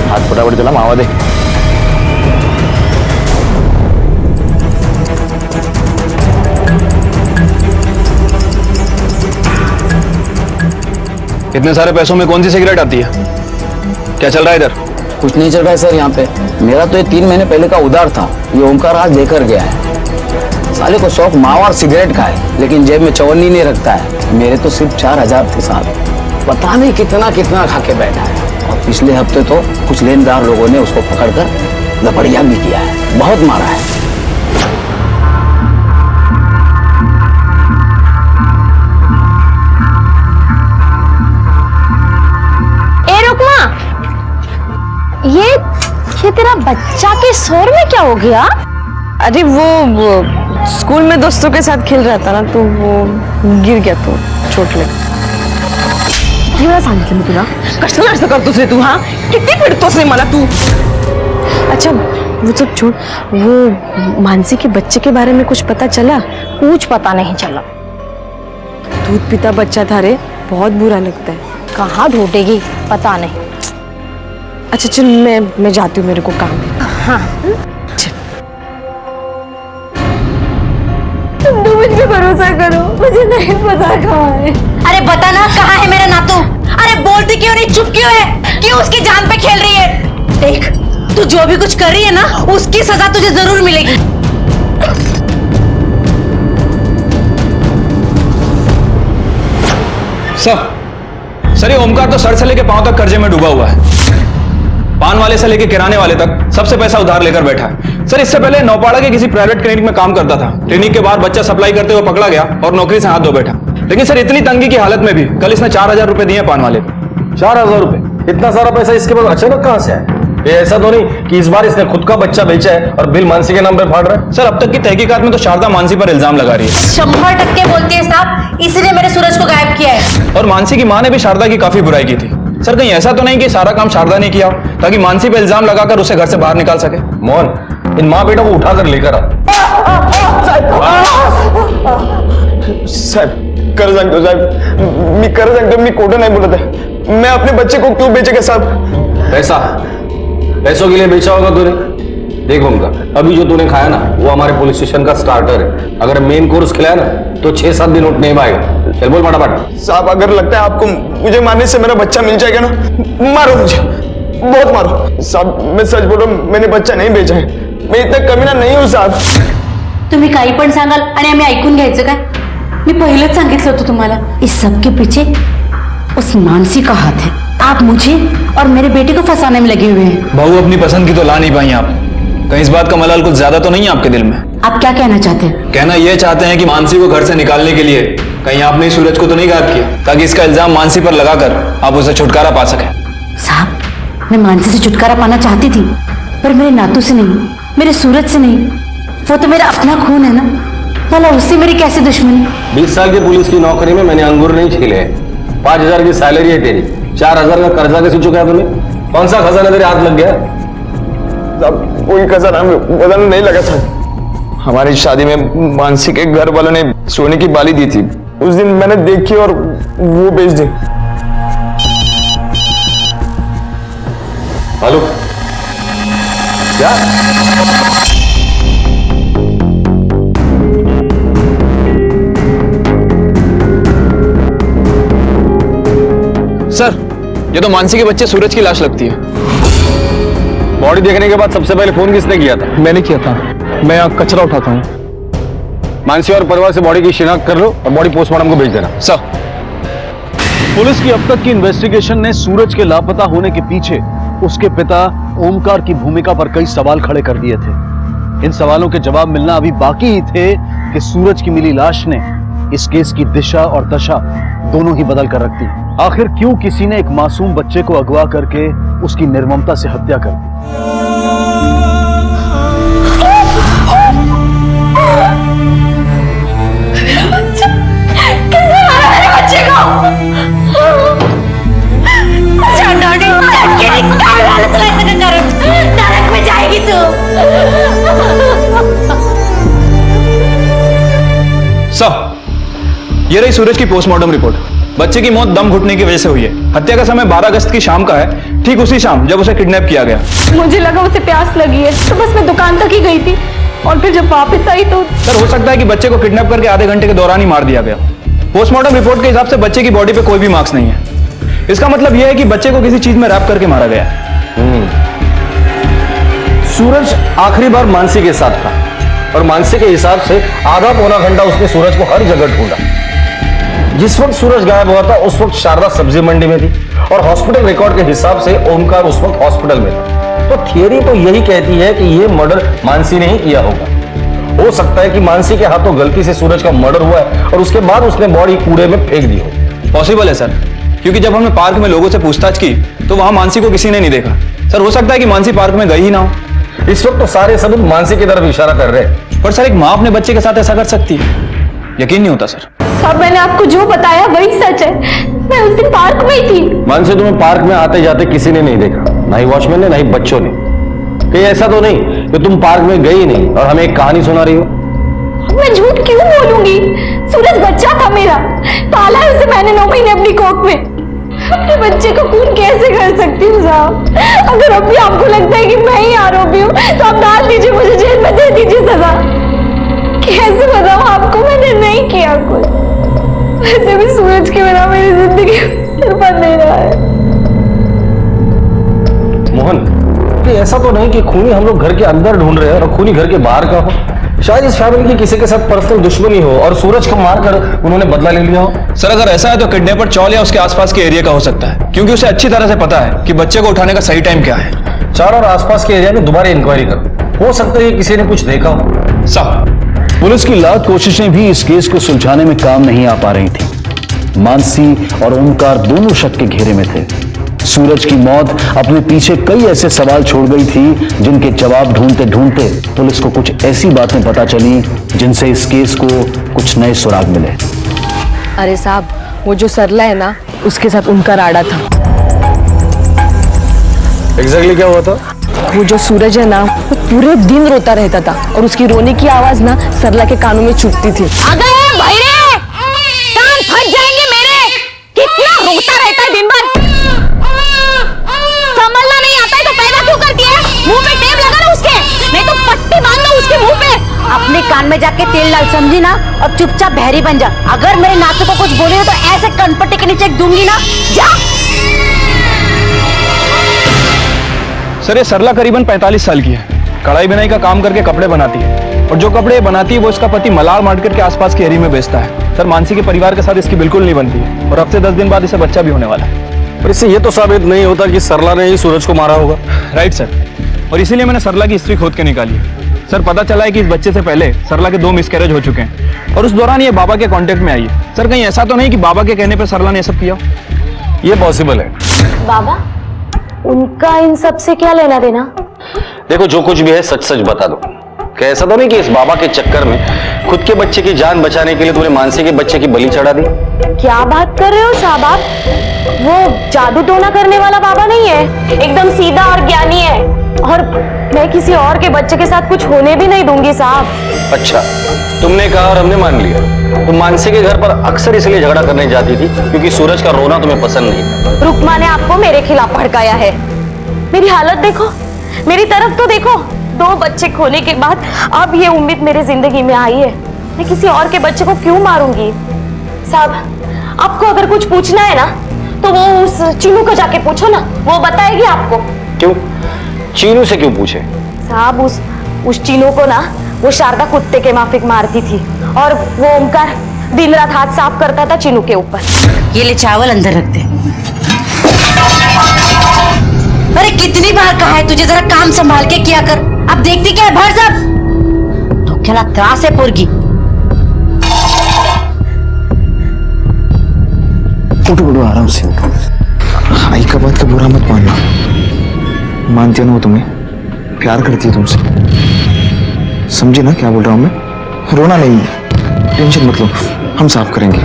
हाथ फटाफट चला, मावा दे। इतने सारे पैसों में कौन सी सिगरेट आती है? क्या चल रहा है इधर? कुछ नहीं चल रहा है सर यहाँ पे। मेरा तो ये 3 महीने पहले का उधार था, ये ओमकार आज देकर गया है। साले को शौक मावा और सिगरेट का है, लेकिन जेब में चवन्नी नहीं रखता है। मेरे तो सिर्फ 4000 थे साहब, पता नहीं कितना कितना खा के बैठा है। और पिछले हफ्ते तो कुछ लेनदार लोगों ने उसको पकड़कर लपड़िया भी किया है, बहुत मारा है। ये तेरा बच्चा के शोर में क्या हो गया? अरे वो स्कूल में दोस्तों के साथ खेल रहा था ना, तो वो गिर गया तो चोट लगी। एवढं सांगितलं मी तुला, कशाला असं करतोस रे तू? हाँ किती पिडतोस रे मला तू? अच्छा वो सब छोड़, वो मानसी के बच्चे के बारे में कुछ पता चला? कुछ पता नहीं चला। दूध पीता बच्चा था रे, बहुत बुरा लगता है। कहाँ ढूंढेगी पता नहीं। अच्छा चल मैं जाती हूँ, मेरे को काम है। हाँ तुम मुझ पे भरोसा करो, मुझे नहीं पता कहाँ है। अरे बता ना कहाँ है मेरा नातू? अरे बोलती क्यों नहीं, चुप क्यों है? क्यों उसकी जान पे खेल रही है? देख तू जो भी कुछ कर रही है ना, उसकी सजा तुझे जरूर मिलेगी। सर ये ओमकार तो सर से लेके पांव तक कर्जे में डूबा हुआ है। पान वाले से लेके किराने वाले तक सबसे पैसा उधार लेकर बैठा है। सर इससे पहले नौपाड़ा के किसी प्राइवेट क्लिनिक में काम करता था। क्लिनिक के बाहर बच्चा सप्लाई करते हुए पकड़ा गया और नौकरी से हाथ धो बैठा। लेकिन सर इतनी तंगी की हालत में भी कल इसने 4000 रुपए दिए पान वाले को। 4000 रुपए? इतना सारा पैसा इसके पास अचानक कहां से आया? ये ऐसा तो नहीं कि इस बार इसने खुद का बच्चा बेचा है और बिल मानसी के नाम पे फाड़ रहा है? सर अब तक की तहकीकात में तो शारदा मानसी पर इल्जाम लगा रही है। 100% बोलती है साहब, इसीलिए मेरे सूरज को गायब किया है। और मानसी की मां ने भी शारदा की काफी बुराई की थी। सर कहीं ऐसा तो नहीं कि सारा काम शारदा ने किया हो ताकि मानसी पे इल्जाम लगाकर उसे घर से बाहर निकाल सके? मोहन, इन माँ बेटा को उठाकर लेकर आ। साहब कर सांगतो साहब, मी कर सांगतो, मी खोटं नाही बोलत आहे। मैं अपने बच्चे को क्यों बेचेगा साहब? पैसों के लिए बेचा होगा तूने। देख ओमकार, अभी जो तूने खाया ना वो हमारे पुलिस स्टेशन का स्टार्टर है। अगर मेन कोर्स खिलाया ना तो 6-7 दिन उठ नहीं पाएगा। चल बोल फटाफट। साहब अगर लगता है आपको मुझे मारने से मेरा बच्चा मिल जाएगा ना, मारो मुझे, बहुत मारो। साहब मैं सच बोल रहा हूँ, मैंने बच्चा नहीं बेचा है, मैं इतना कमीना नहीं हूँ साहब। तुम्ही काही पण सांगाल आणि आम्ही ऐकून घ्यायचं काय? मी पहिलेच सांगितलं होतं तुम्हाला, इस सब के पीछे उस मानसी का हाथ है। आप मुझे और मेरे बेटे को फंसाने में लगे हुए हैं। बहू अपनी पसंद की तो ला नहीं पाई आप, कहीं इस बात का मलाल कुछ ज्यादा तो नहीं है आपके दिल में? आप क्या कहना चाहते हैं? कहना ये चाहते हैं कि मानसी को घर से निकालने के लिए कहीं आपने सूरज को तो नहीं गायब किया ताकि इसका इल्जाम मानसी पर लगाकर आप उसे छुटकारा पा सके? साहब मैं मानसी से छुटकारा पाना चाहती थी, पर मेरे नातू से नहीं, मेरे सूरज से नहीं। वो तो मेरा अपना खून है ना, भला उससे मेरी कैसे दुश्मनी? 20 साल की पुलिस की नौकरी में मैंने अंगूर नहीं छीले हैं। 5,000 की सैलरी है तेरी, 4,000 का कर्जा कैसे चुकाया तूने? कौन सा खजाना तेरे हाथ लग गया? साहब कोई खजाना नहीं लगा साहब। हमारी शादी में मानसी के घर वालों ने सोने की बाली दी थी, उस दिन मैंने देखी और वो बेच दी। हेलो क्या? सर ये तो मानसी के बच्चे सूरज की लाश लगती है। बॉडी देखने के बाद सबसे पहले फोन किसने किया था? मैंने किया था, मैं यहाँ कचरा उठाता हूँ। मानसी और परिवार से बॉडी की शिनाख्त कर लो और बॉडी पोस्टमार्टम को भेज देना। सर पुलिस की अब तक की इन्वेस्टिगेशन ने सूरज के लापता होने के पीछे उसके पिता ओमकार की भूमिका पर कई सवाल खड़े कर दिए थे। इन सवालों के जवाब मिलना अभी बाकी ही थे कि सूरज की मिली लाश ने इस केस की दिशा और दशा दोनों ही बदल कर रख दी। आखिर क्यों किसी ने एक मासूम बच्चे को अगवा करके उसकी निर्ममता से हत्या कर दी? नरक में जाएगी तू। सर ये रही सूरज की पोस्टमार्टम रिपोर्ट। बच्चे की मौत दम घुटने की वजह से हुई है। हत्या का समय 12 अगस्त की शाम का है, ठीक उसी शाम जब उसे किडनैप किया गया। मुझे लगा उसे प्यास लगी है तो बस मैं दुकान तक ही गई थी, और फिर जब वापस आई तो सर हो सकता है कि बच्चे को किडनैप करके आधे घंटे के दौरान ही मार दिया गया। पोस्टमार्टम रिपोर्ट के हिसाब से बच्चे की बॉडी पे कोई भी मार्क्स नहीं है। इसका मतलब यह है कि बच्चे को किसी चीज में रैप करके मारा गया। सूरज आखिरी बार मानसी के साथ था और मानसी के हिसाब से आधा पौना घंटा उसने सूरज को हर जगह ढूंढा। जिस वक्त सूरज गायब हुआ था उस वक्त शारदा सब्जी मंडी में थी और हॉस्पिटल रिकॉर्ड के हिसाब से ओमकार उस वक्त हॉस्पिटल में था। तो थियरी तो यही कहती है कि यह मर्डर मानसी ने ही किया होगा। हो सकता है कि मानसी के हाथों गलती से सूरज का मर्डर हुआ है और उसके बाद उसने बॉडी कूड़े में फेंक दी हो। पॉसिबल है सर, क्योंकि जब हमने पार्क में लोगों से पूछताछ की तो वहां मानसी को किसी ने नहीं देखा। सर हो सकता है कि मानसी पार्क में गई ही ना हो। इस वक्त तो सारे सबूत मानसी की तरफ इशारा कर रहे हैं। पर सर एक माँ अपने बच्चे के साथ ऐसा कर सकती है? यकीन नहीं होता सर। सब मैंने आपको जो बताया वही सच है। मैं उस दिन पार्क में ही थी। मानसी तुम्हें पार्क में आते जाते किसी ने नहीं देखा, ना ही वॉचमैन ने ना ही बच्चों ने। कहीं ऐसा तो नहीं कि तुम पार्क में गई नहीं और हमें एक कहानी सुना रही हो? मैं झूठ क्यों बोलूंगी? सूरज बच्चा था मेरा, पाला है उसे मैंने 9 महीने अपनी कोख में। अपने बच्चे को खून कैसे कर सकती हूँ साहब? अगर अब भी आपको लगता है कि मैं ही आरोपी हूँ तो आप डाल दीजिए, मुझे जेल में दे दीजिए सजा। कैसे बताऊँ आपको, मैंने नहीं किया कुछ। वैसे भी सूरज के बिना मेरी जिंदगी सिर पर नहीं रहा है। मोहन, ऐसा तो नहीं कि खूनी हम लोग घर के अंदर ढूंढ रहे हैं और खूनी घर के बाहर का हो। शायद इस फैमिली की किसी के साथ पर्सनल दुश्मनी हो और सूरज को मारकर उन्होंने बदला ले लिया हो। सर अगर ऐसा है तो किडनैपर चौल या उसके आसपास के एरिया का हो सकता है, क्योंकि उसे अच्छी तरह से पता है कि बच्चे को उठाने का सही टाइम क्या है। चार और आसपास के एरिया में दोबारा इंक्वायरी करो, हो सकता है किसी ने कुछ देखा हो। सर पुलिस की लाख कोशिशें भी इस केस को सुलझाने में काम नहीं आ पा रही थी। मानसी और ओमकार दोनों शक के घेरे में थे। सूरज की मौत अपने पीछे कई ऐसे सवाल छोड़ गई थी जिनके जवाब ढूंढते ढूंढते पुलिस को कुछ ऐसी बातें पता चली जिनसे इस केस को कुछ नए सुराग मिले। अरे साहब, वो जो सरला है ना, उसके साथ उनका राड़ा था। एग्जैक्टली क्या हुआ था? वो जो सूरज है ना, वो पूरे दिन रोता रहता था और उसकी रोने की आवाज ना सरला के कानों में चुभती थी। अगर भैरे कान फट जाएंगे मेरे, कितना रोता रहता है दिन भर। संभलना नहीं आता है तो पैदा क्यों करती है? मुंह पे टेप लगा लो उसके, नहीं तो पट्टी बांध लो उसके मुंह पे। अपने कान में जाके तेल डाल, समझी ना, और चुपचाप बहरी बन जा। अगर मेरे नातू को कुछ बोले तो ऐसे कनपट्टी के नीचे दूंगी ना, जा। सर ये सरला करीबन 45 साल की है, कढ़ाई बुनाई का काम करके कपड़े बनाती है, और जो कपड़े बनाती है वो इसका पति मलार मार्केट के आसपास के एरिया में बेचता है। सर मानसी के परिवार के साथ इसकी बिल्कुल नहीं बनती है, और हफ्ते 10 दिन बाद इसे बच्चा भी होने वाला है। पर इससे ये तो साबित नहीं होता कि सरला ने ही सूरज को मारा होगा। राइट सर, और इसीलिए मैंने सरला की हिस्ट्री खोद के निकाली है। सर पता चला है कि इस बच्चे से पहले सरला के 2 मिसकैरेज हो चुके हैं, और उस दौरान ये बाबा के कांटेक्ट में आई है। सर कहीं ऐसा तो नहीं कि बाबा के कहने पर सरला ने सब किया? ये पॉसिबल है। बाबा, उनका इन सब से क्या लेना देना? देखो जो कुछ भी है सच सच बता दो। क्या ऐसा तो नहीं कि इस बाबा के चक्कर में खुद के बच्चे की जान बचाने के लिए तुमने मानसी के बच्चे की बलि चढ़ा दी? क्या बात कर रहे हो साहब आप? वो जादू टोना करने वाला बाबा नहीं है, एकदम सीधा और ज्ञानी है, और मैं किसी और के बच्चे के साथ कुछ होने भी नहीं दूंगी साहब। अच्छा, तुमने कहा और हमने मान लिया। तुम मानसी के घर पर अक्सर इसलिए झगड़ा करने जाती थी क्योंकि सूरज का रोना तुम्हें पसंद नहीं था। रुकमा ने आपको मेरे खिलाफ भड़काया है। मेरी हालत देखो, मेरी तरफ तो देखो। 2 बच्चे खोने के बाद अब ये उम्मीद मेरी जिंदगी में आई है, मैं किसी और के बच्चे को क्यों मारूंगी? साहब आपको अगर कुछ पूछना है ना तो वो उस चीनू को जाके पूछो ना, वो बताएगी आपको। क्यों? चीनू से क्यों पूछे? साहब उस चीनू को ना वो शारदा कुत्ते के माफिक मारती थी, और वो ओमकार दिन रात हाथ साफ करता था चीनू के ऊपर। ये ले चावल अंदर रख दे। अरे कितनी बार कहा है तुझे जरा काम संभाल के किया कर, अब देखती क्या है भर सब तो क्या त्रास है पुरगी। उठो उठो, आराम से उठो। आई का बात का बुरा मत मानना, मानती हो ना वो तुम्हें, प्यार करती है तुमसे, समझे ना क्या बोल रहा हूं मैं? रोना नहीं, टेंशन मत लो, हम साफ करेंगे।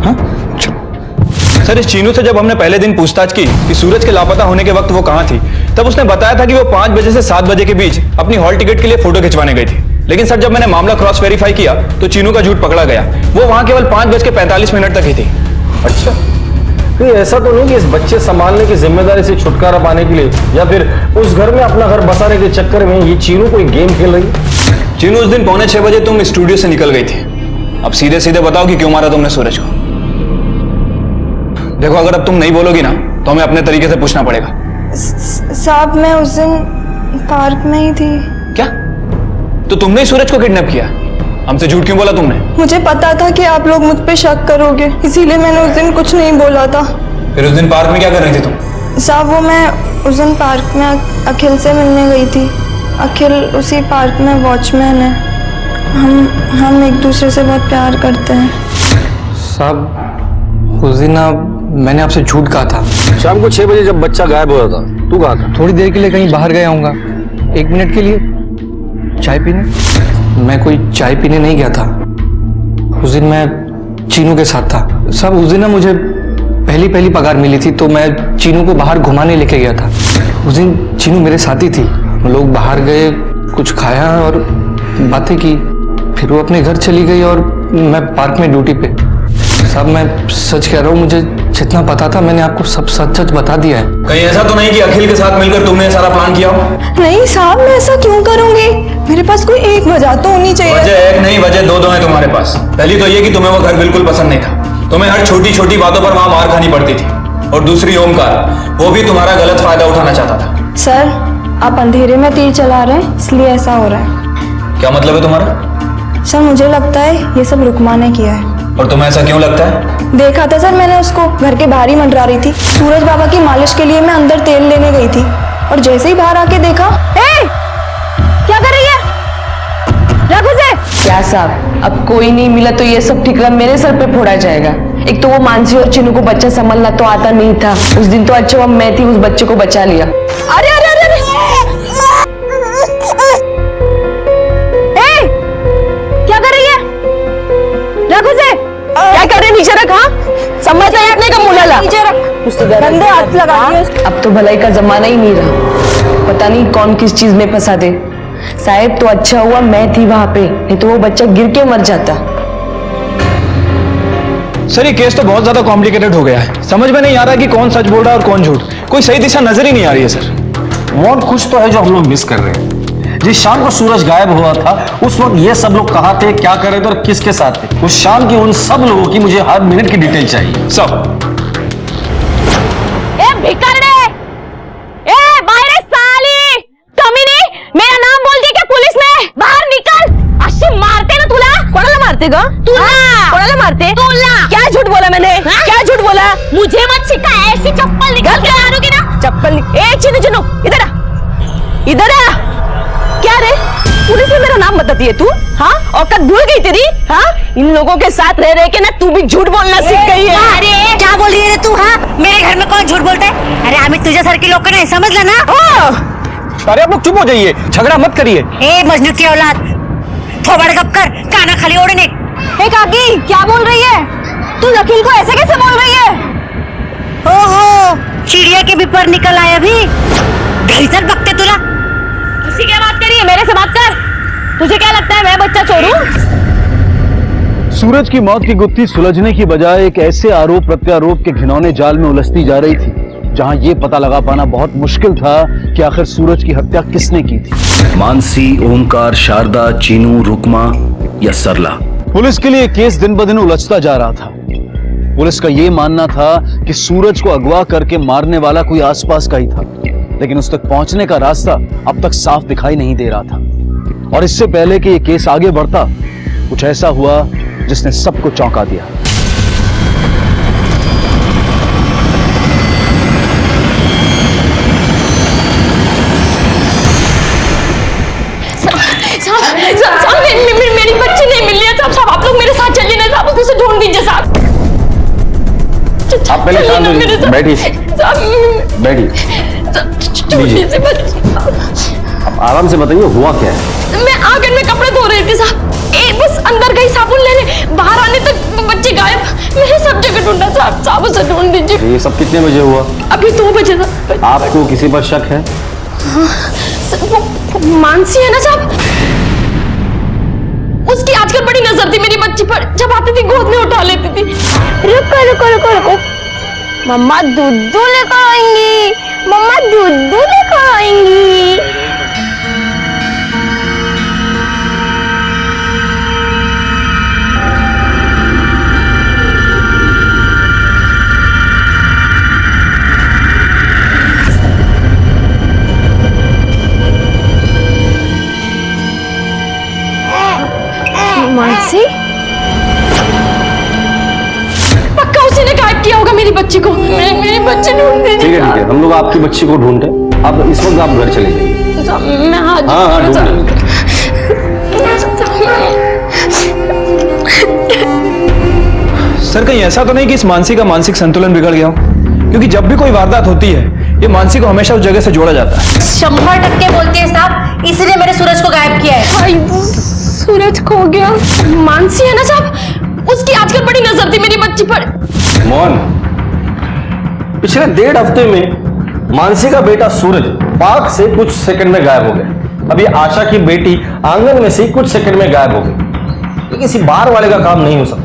हाँ चलो। सर इस चीनू से जब हमने पहले दिन पूछताछ की कि सूरज के लापता होने के वक्त वो कहाँ थी, तब उसने बताया था कि वो 5 बजे से 7 बजे के बीच अपनी हॉल टिकट के लिए फोटो खिंचवाने गई थी। लेकिन सर जब मैंने मामला क्रॉस वेरीफाई किया तो चीनू का झूठ पकड़ा गया, वो वहां केवल 5:45 तक ही थी। अच्छा, तो ऐसा तो नहीं कि इस बच्चे संभालने की जिम्मेदारी से छुटकारा पाने के लिए या फिर उस घर में अपना घर बसाने के चक्कर में ये चीनू कोई गेम खेल रही है? चीनू उस दिन 5:45 बजे तुम स्टूडियो से निकल गई थी। अब सीधे सीधे बताओ कि क्यों मारा तुमने सूरज को? देखो अगर अब तुम नहीं बोलोगी ना तो हमें अपने तरीके से पूछना पड़ेगा। साहब मैं उस दिन पार्क में ही थी। क्या? तो तुमने ही सूरज को किडनैप किया? हमसे झूठ क्यों बोला तुमने? मुझे पता था कि आप लोग मुझ पे शक करोगे, इसीलिए मैंने उस दिन कुछ नहीं बोला था। फिर उस दिन पार्क में क्या कर रही थी तुम? साहब वो मैं उस दिन पार्क में अखिल से मिलने गई थी। अखिल उसी पार्क में वॉचमैन है। हम एक दूसरे से बहुत प्यार करते हैं। साहब उस दिन मैंने आपसे झूठ कहा था। शाम को 6 बजे जब बच्चा गायब हो रहा था, तू कहाँ था? थोड़ी देर के लिए कहीं बाहर गया होऊंगा, 1 मिनट के लिए चाय पीने। मैं कोई चाय पीने नहीं गया था, उस दिन मैं चीनू के साथ था। साहब उस दिन ना मुझे पहली पगार मिली थी तो मैं चीनू को बाहर घुमाने लेके गया था। उस दिन चीनू मेरे साथ ही थी, हम लोग बाहर गए, कुछ खाया और बातें की, फिर वो अपने घर चली गई और मैं पार्क में ड्यूटी पे। साहब मैं सच कह रहा हूँ, मुझे जितना पता था मैंने आपको सब सच बता दिया है। कहीं ऐसा तो नहीं कि अखिल के साथ मिलकर तुमने सारा प्लान किया हो? नहीं साहब मैं ऐसा क्यों करूंगी, मेरे पास कोई एक वजह तो होनी चाहिए। वजह एक नहीं, वजह दो है तुम्हारे पास। पहली तो ये कि तुम्हें वो घर बिल्कुल पसंद नहीं था, तुम्हें हर छोटी छोटी बातों पर वहां मार खानी पड़ती थी, और दूसरी ओमकार, वो भी तुम्हारा गलत फायदा उठाना चाहता था। सर आप अंधेरे में तीर चला रहे हैं इसलिए ऐसा हो रहा है। क्या मतलब है तुम्हारा? सर मुझे लगता है ये सब रुकमा ने किया है। और तुम्हें ऐसा क्यों लगता है? देखा था सर मैंने उसको, घर के बाहर ही मंडरा रही थी। सूरज बाबा की मालिश के लिए मैं अंदर तेल लेने गई थी और जैसे ही बाहर आके देखा, क्या कर रही है? रघु से क्या साहब, अब कोई नहीं मिला तो ये सब ठिकरा मेरे सर पे फोड़ा जाएगा। एक तो वो मानसी और चिन्नू को बच्चा संभालना तो आता नहीं था, उस दिन तो अच्छा मैं थी, उस बच्चे को बचा लिया। अरे अरे अरे, अरे। क्या कर रही है? रघु से क्या कर रहे? नीचे रखा, समझ नहीं अपने का मुलाला नीचे रख, गंदे हाथ लगा दिए। अब तो भलाई का जमाना ही नहीं रहा, पता नहीं कौन किस चीज में फंसा दे। साहब तो अच्छा हुआ मैं थी वहां पे, नहीं तो वो बच्चा गिर के मर जाता। सर ये केस तो बहुत ज्यादा कॉम्प्लिकेटेड हो गया है, समझ में नहीं आ रहा कि कौन सच बोल रहा है और कौन झूठ। कोई सही दिशा नजर ही नहीं आ रही है सर। मौन कुछ तो है जो हम लोग मिस कर रहे हैं। जिस शाम को सूरज गायब हुआ था उस वक्त ये सब लोग कहाँ थे, क्या कर रहे थे और किसके साथ थे? उस शाम की उन सब लोगों की मुझे हर मिनट की डिटेल चाहिए सब। ए भिखारणे, ए बाहर साली कमीनी, मेरा नाम बोल दिया क्या पुलिस में? बाहर निकल, अशी मारते ना तुला। कोणाला मारते ग? कोणाला मारते? तुला क्या झूठ बोला मैंने? क्या झूठ बोला? मुझे मत सिखा, ऐसी चप्पल निकाल के मारोगी ना। चप्पल ए चिनू चिनू इधर आ, इधर आ। क्या रे, पुलिस में मेरा नाम बताती है तू? हाँ, औकात भूल गई तेरी? हाँ, इन लोगों के साथ रह रहे के ना तू भी झूठ बोलना सीख गई है। अरे क्या बोल रही है तू? हाँ, मेरे घर में कौन झूठ बोलता है? अरे आमिर तुझ्यासारखी लोक नाही, समजलं ना? अरे आप लोग चुप हो जाइए, झगड़ा मत करिए। ए मजनू की औलाद, थोबड़ गप कर, काना खाली ओढ़ने। ए काकी, क्या बोल रही है तू? वकील को ऐसे कैसे बोल रही है? ओहो, चिड़िया के भी पर निकल आया भी। घर चल बकते तुला। उसी क्या बात करी है, मेरे से बात कर। तुझे क्या लगता है मैं बच्चा चोर हूं? सूरज की मौत की गुत्थी सुलझने की बजाय एक ऐसे आरोप प्रत्यारोप के घिनौने जाल में उलझती जा रही थी जहां यह पता लगा पाना बहुत मुश्किल था कि आखिर सूरज की हत्या किसने की थी। मानसी, ओमकार, शारदा, चीनू, रुकमा या सरला। पुलिस के लिए केस दिन ब दिन उलझता जा रहा था। पुलिस का यह मानना था कि सूरज को अगवा करके मारने वाला कोई आसपास का ही था, लेकिन उस तक पहुंचने का रास्ता अब तक साफ दिखाई नहीं दे रहा था। और इससे पहले कि यह केस आगे बढ़ता, कुछ ऐसा हुआ जिसने सबको चौंका दिया। मेरी बच्ची नहीं मिल रही है साहब। आप लोग मेरे साथ चलिए ना साहब, उसे ढूंढ दीजिए साहब। आप पहले शांत होइए, बैठिए बैठिए। आप आराम से बताइए हुआ क्या है। मैं आंगन में कपड़े धो रही थी साहब, बस अंदर गई साबुन लेने, बाहर आने तक बच्चे गायब। मैंने सब जगह ढूंढा साहब, साहब उसे ढूंढ दीजिए। ये सब कितने बजे हुआ? अभी 2 बजे था। आपको किसी पर शक है? वो मानसी है ना साहब, उसकी आजकल बड़ी नजर थी मेरी बच्ची पर। जब आती थी गोद में उठा लेती थी। रुको रुको रुको रुको, मम्मा दूध लेकर आएंगी, मम्मा दूध लेकर आएंगी। मानसी, पक्का उसी ने गायब किया होगा मेरी बच्ची को। मेरी बच्ची ढूंढ दीजिए। ठीक है, हम लोग आपकी बच्ची को ढूंढते हैं। अब इस वक्त आप घर चले जाइए। मैं हाँ ढूंढ। सर कहीं ऐसा तो नहीं कि इस मानसी का मानसिक संतुलन बिगड़ गया हो? क्योंकि जब भी कोई वारदात होती है ये मानसी को हमेशा उस जगह से जोड़ा जाता है। 100% बोलते हैं साहब, इसीलिए मेरे सूरज को गायब किया है। सूरज खो गया। मानसी है ना साहब, उसकी आजकल बड़ी नजर थी मेरी बच्ची पर। मोहन, पिछले 1.5 हफ्ते में मानसी का बेटा सूरज पार्क से कुछ सेकंड में गायब हो गया। अभी आशा की बेटी आंगन में से कुछ सेकंड में गायब हो गई। ये किसी बाहर वाले का काम नहीं हो सकता।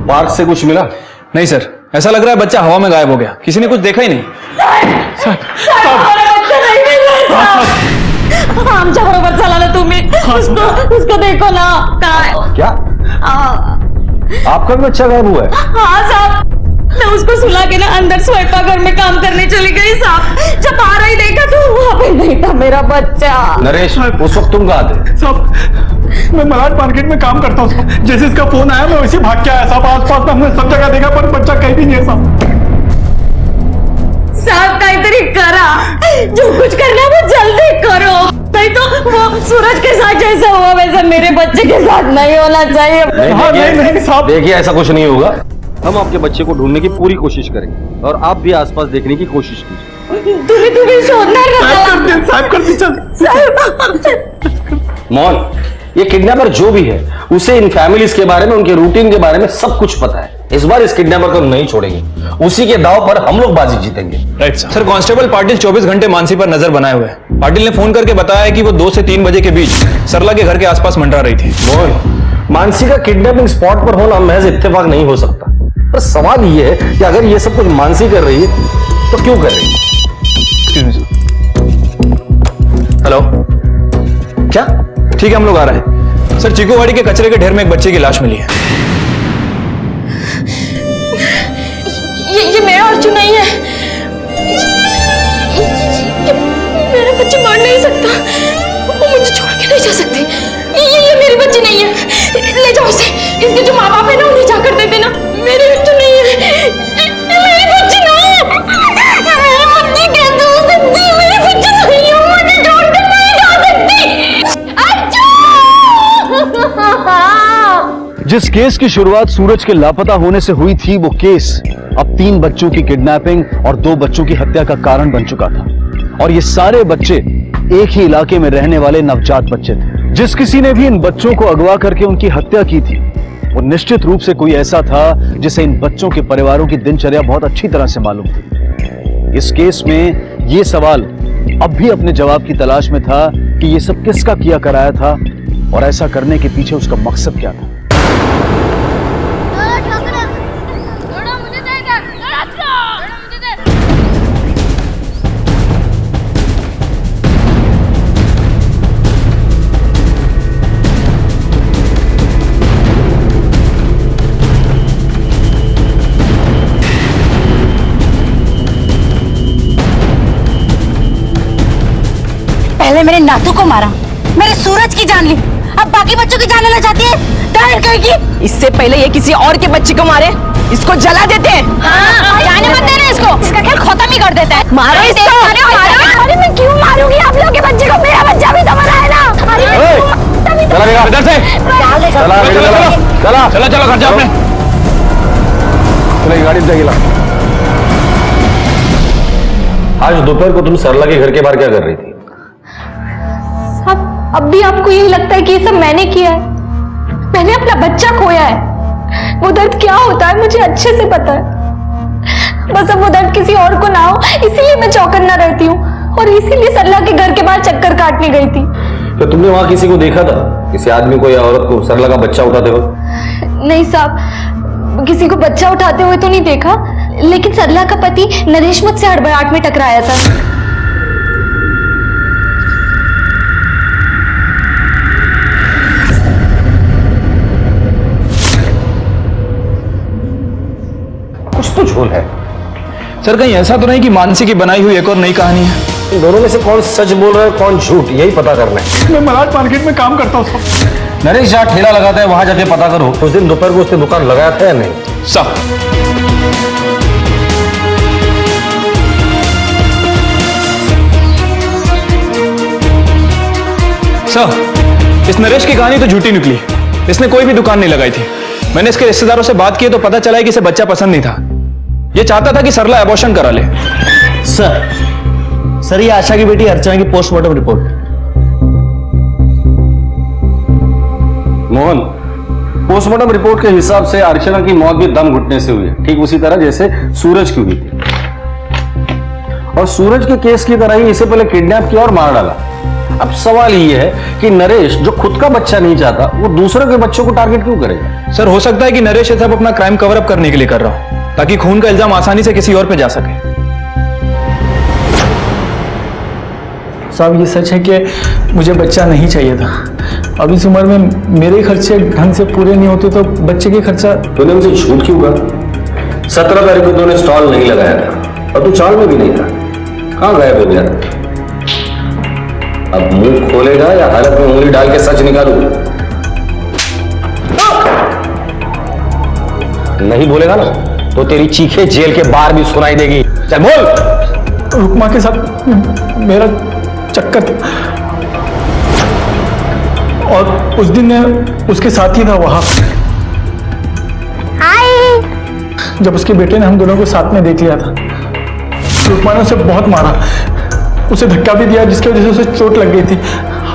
पार्क से कुछ मिला? नहीं सर, ऐसा लग रहा है बच्चा हवा में गायब हो गया, किसी ने कुछ देखा ही नहीं। आमच्या बरोबर चला ना तुम्ही, उसको देखो ना। क्या आपका भी बच्चा गायब हुआ है? हाँ साहब, मैं उसको सुला के ना अंदर स्वयंपाक घर में काम करने चली गई साहब। जब बाहर ही देखा तो वहाँ पे नहीं था मेरा बच्चा। नरेश, उस वक्त तुम कहाँ थे? साहब मैं मलाड मार्केट में काम करता हूँ साहब। जैसे इसका फोन आया मैं वैसे भाग के आया साहब। आसपास हमने सब जगह देखा पर बच्चा कहीं भी नहीं है साहब। साहब काहीतरी करा, जो कुछ करना वो जल्दी करो, नहीं तो वो सूरज के साथ जैसा हुआ वैसा मेरे बच्चे के साथ नहीं होना चाहिए। नहीं साहब, देखिए ऐसा कुछ नहीं होगा। हम आपके बच्चे को ढूंढने की पूरी कोशिश करेंगे और आप भी आसपास देखने की कोशिश कीजिए। तुम्ही शोधणार मोहन, ये किडनैपर जो भी है उसे इन फैमिलीज के बारे में, उनके रूटीन के बारे में सब कुछ पता है। इस बार इस किडनैपर को नहीं छोड़ेंगे, उसी के दाव पर हम लोग बाजी जीतेंगे। Right sir. कांस्टेबल पाटिल 24 घंटे मानसी पर नजर बनाए हुए हैं। पाटिल ने फोन करके बताया कि वो 2 से 3 बजे के बीच सरला के घर के आसपास मंडरा रही थी। मोहन, मानसी का किडनैपिंग स्पॉट पर होना महज इत्तेफाक नहीं हो सकता। पर सवाल ये है कि अगर ये सब कुछ मानसी कर रही है तो क्यों कर रही है? हेलो, क्या? ठीक है हम लोग आ रहे हैं सर। चीकूवाड़ी के कचरे के ढेर में एक बच्चे की लाश मिली है। ये मेरा अर्जुन नहीं है। मेरा बच्चे मार नहीं सकता, वो मुझे छोड़ के नहीं जा सकती। ये मेरी बच्ची नहीं है, ले जाओ इसे। इसके जो माँ बाप है ना उन्हें जाकर दे देना। मेरी बच्ची नहीं है, मेरी बच्ची नहीं है। मेरी बच्ची कैसे हो सकती है? मेरी बच्ची नहीं है, मुझे छोड़ के नहीं जा सकती। जिस केस की शुरुआत सूरज के लापता होने से हुई थी, वो केस अब 3 बच्चों की किडनैपिंग और 2 बच्चों की हत्या का कारण बन चुका था। और ये सारे बच्चे एक ही इलाके में रहने वाले नवजात बच्चे थे। जिस किसी ने भी इन बच्चों को अगवा करके उनकी हत्या की थी, वो निश्चित रूप से कोई ऐसा था जिसे इन बच्चों के परिवारों की दिनचर्या बहुत अच्छी तरह से मालूम थी। इस केस में ये सवाल अब भी अपने जवाब की तलाश में था कि ये सब किसका किया कराया था और ऐसा करने के पीछे उसका मकसद क्या था। पहले मेरे नातू को मारा, मेरे सूरज की जान ली, अब बाकी बच्चों की जान लेना चाहती है। कहेगी इससे पहले ये किसी और के बच्चे को मारे, इसको जला देते हैं। जाने मत देना इसको, इसका खेल खत्म ही कर देता है। मारो इसको। अरे मैं क्यों मारूंगी आप लोग के बच्चे को? मेरा बच्चा भी तो मरा है ना। इधर से चला चलो घर जा अपने। गाड़ी ला। आज दोपहर को तुम सरला के घर के बाहर क्या कर रही थी? अब भी आपको यही लगता है कि ये सब मैंने किया है? मैंने अपना बच्चा खोया है। वो दर्द क्या होता है मुझे अच्छे से पता है। बस अब वो दर्द किसी और को ना हो, इसीलिए मैं चौकन्ना रहती हूँ और इसीलिए सरला के घर के बाहर चक्कर काटने गई थी। तो तुमने वहां किसी को देखा था, किसी आदमी को या औरत को सरला का बच्चा उठाते वक्त? नहीं साहब, किसी को बच्चा उठाते हुए तो नहीं देखा, लेकिन सरला का पति नरेश मुझसे हड़बड़ाहट में टकराया था। कुछ तो झोल है सर। कहीं ऐसा तो नहीं कि मानसी की बनाई हुई एक और नई कहानी है? इन दोनों में से कौन सच बोल रहा है कौन झूठ, यही पता करना है। मैं मलाड मार्केट में काम करता हूँ। नरेश जहाँ ठेला लगाता है वहां जाके पता करो उस दिन दोपहर को उसने दुकान लगाया था या नहीं। सब सर, इस नरेश की कहानी तो झूठी निकली। इसने कोई भी दुकान नहीं लगाई थी। मैंने इसके रिश्तेदारों से बात की तो पता चला है कि इसे बच्चा पसंद नहीं था। ये चाहता था कि सरला एबॉर्शन करा ले। सर ये आशा की बेटी अर्चना की postmortem report. Mohan, postmortem report के हिसाब से अर्चना की मौत भी दम घुटने से हुई है, ठीक उसी तरह जैसे सूरज की हुई थी। और सूरज के केस की तरह ही इसे पहले किडनैप किया और मार डाला। अब सवाल ये है कि नरेश जो खुद का बच्चा नहीं चाहता वो दूसरों के बच्चों को टारगेट क्यों करेगा? सर हो सकता है कि नरेश ये सब अपना क्राइम कवर अप करने के लिए कर रहा हो। ताकि खून का इल्जाम आसानी से किसी और पे जा सके। साहब ये सच है कि मुझे बच्चा नहीं चाहिए था। अब इस उम्र में मेरे खर्चे ढंग से पूरे नहीं होते तो बच्चे के खर्चा। तूने मुझे झूठ क्यों कहा? 17 तारीख को तूने स्टॉल नहीं लगाया था और तू चाल में भी नहीं था। कहां गायब हो गया? अब मुंह खोलेगा या हालत में उंगली डाल के सच निकालू? नहीं बोलेगा ना तो तेरी चीखें जेल के बाहर भी सुनाई देगी। चल बोल। रुकमा के साथ मेरा चक्कर था और उस दिन मैं उसके साथ ही था वहां। जब उसके बेटे ने हम दोनों को साथ में देख लिया था, रुकमा ने उसे बहुत मारा, उसे धक्का भी दिया जिसकी वजह से उसे चोट लग गई थी।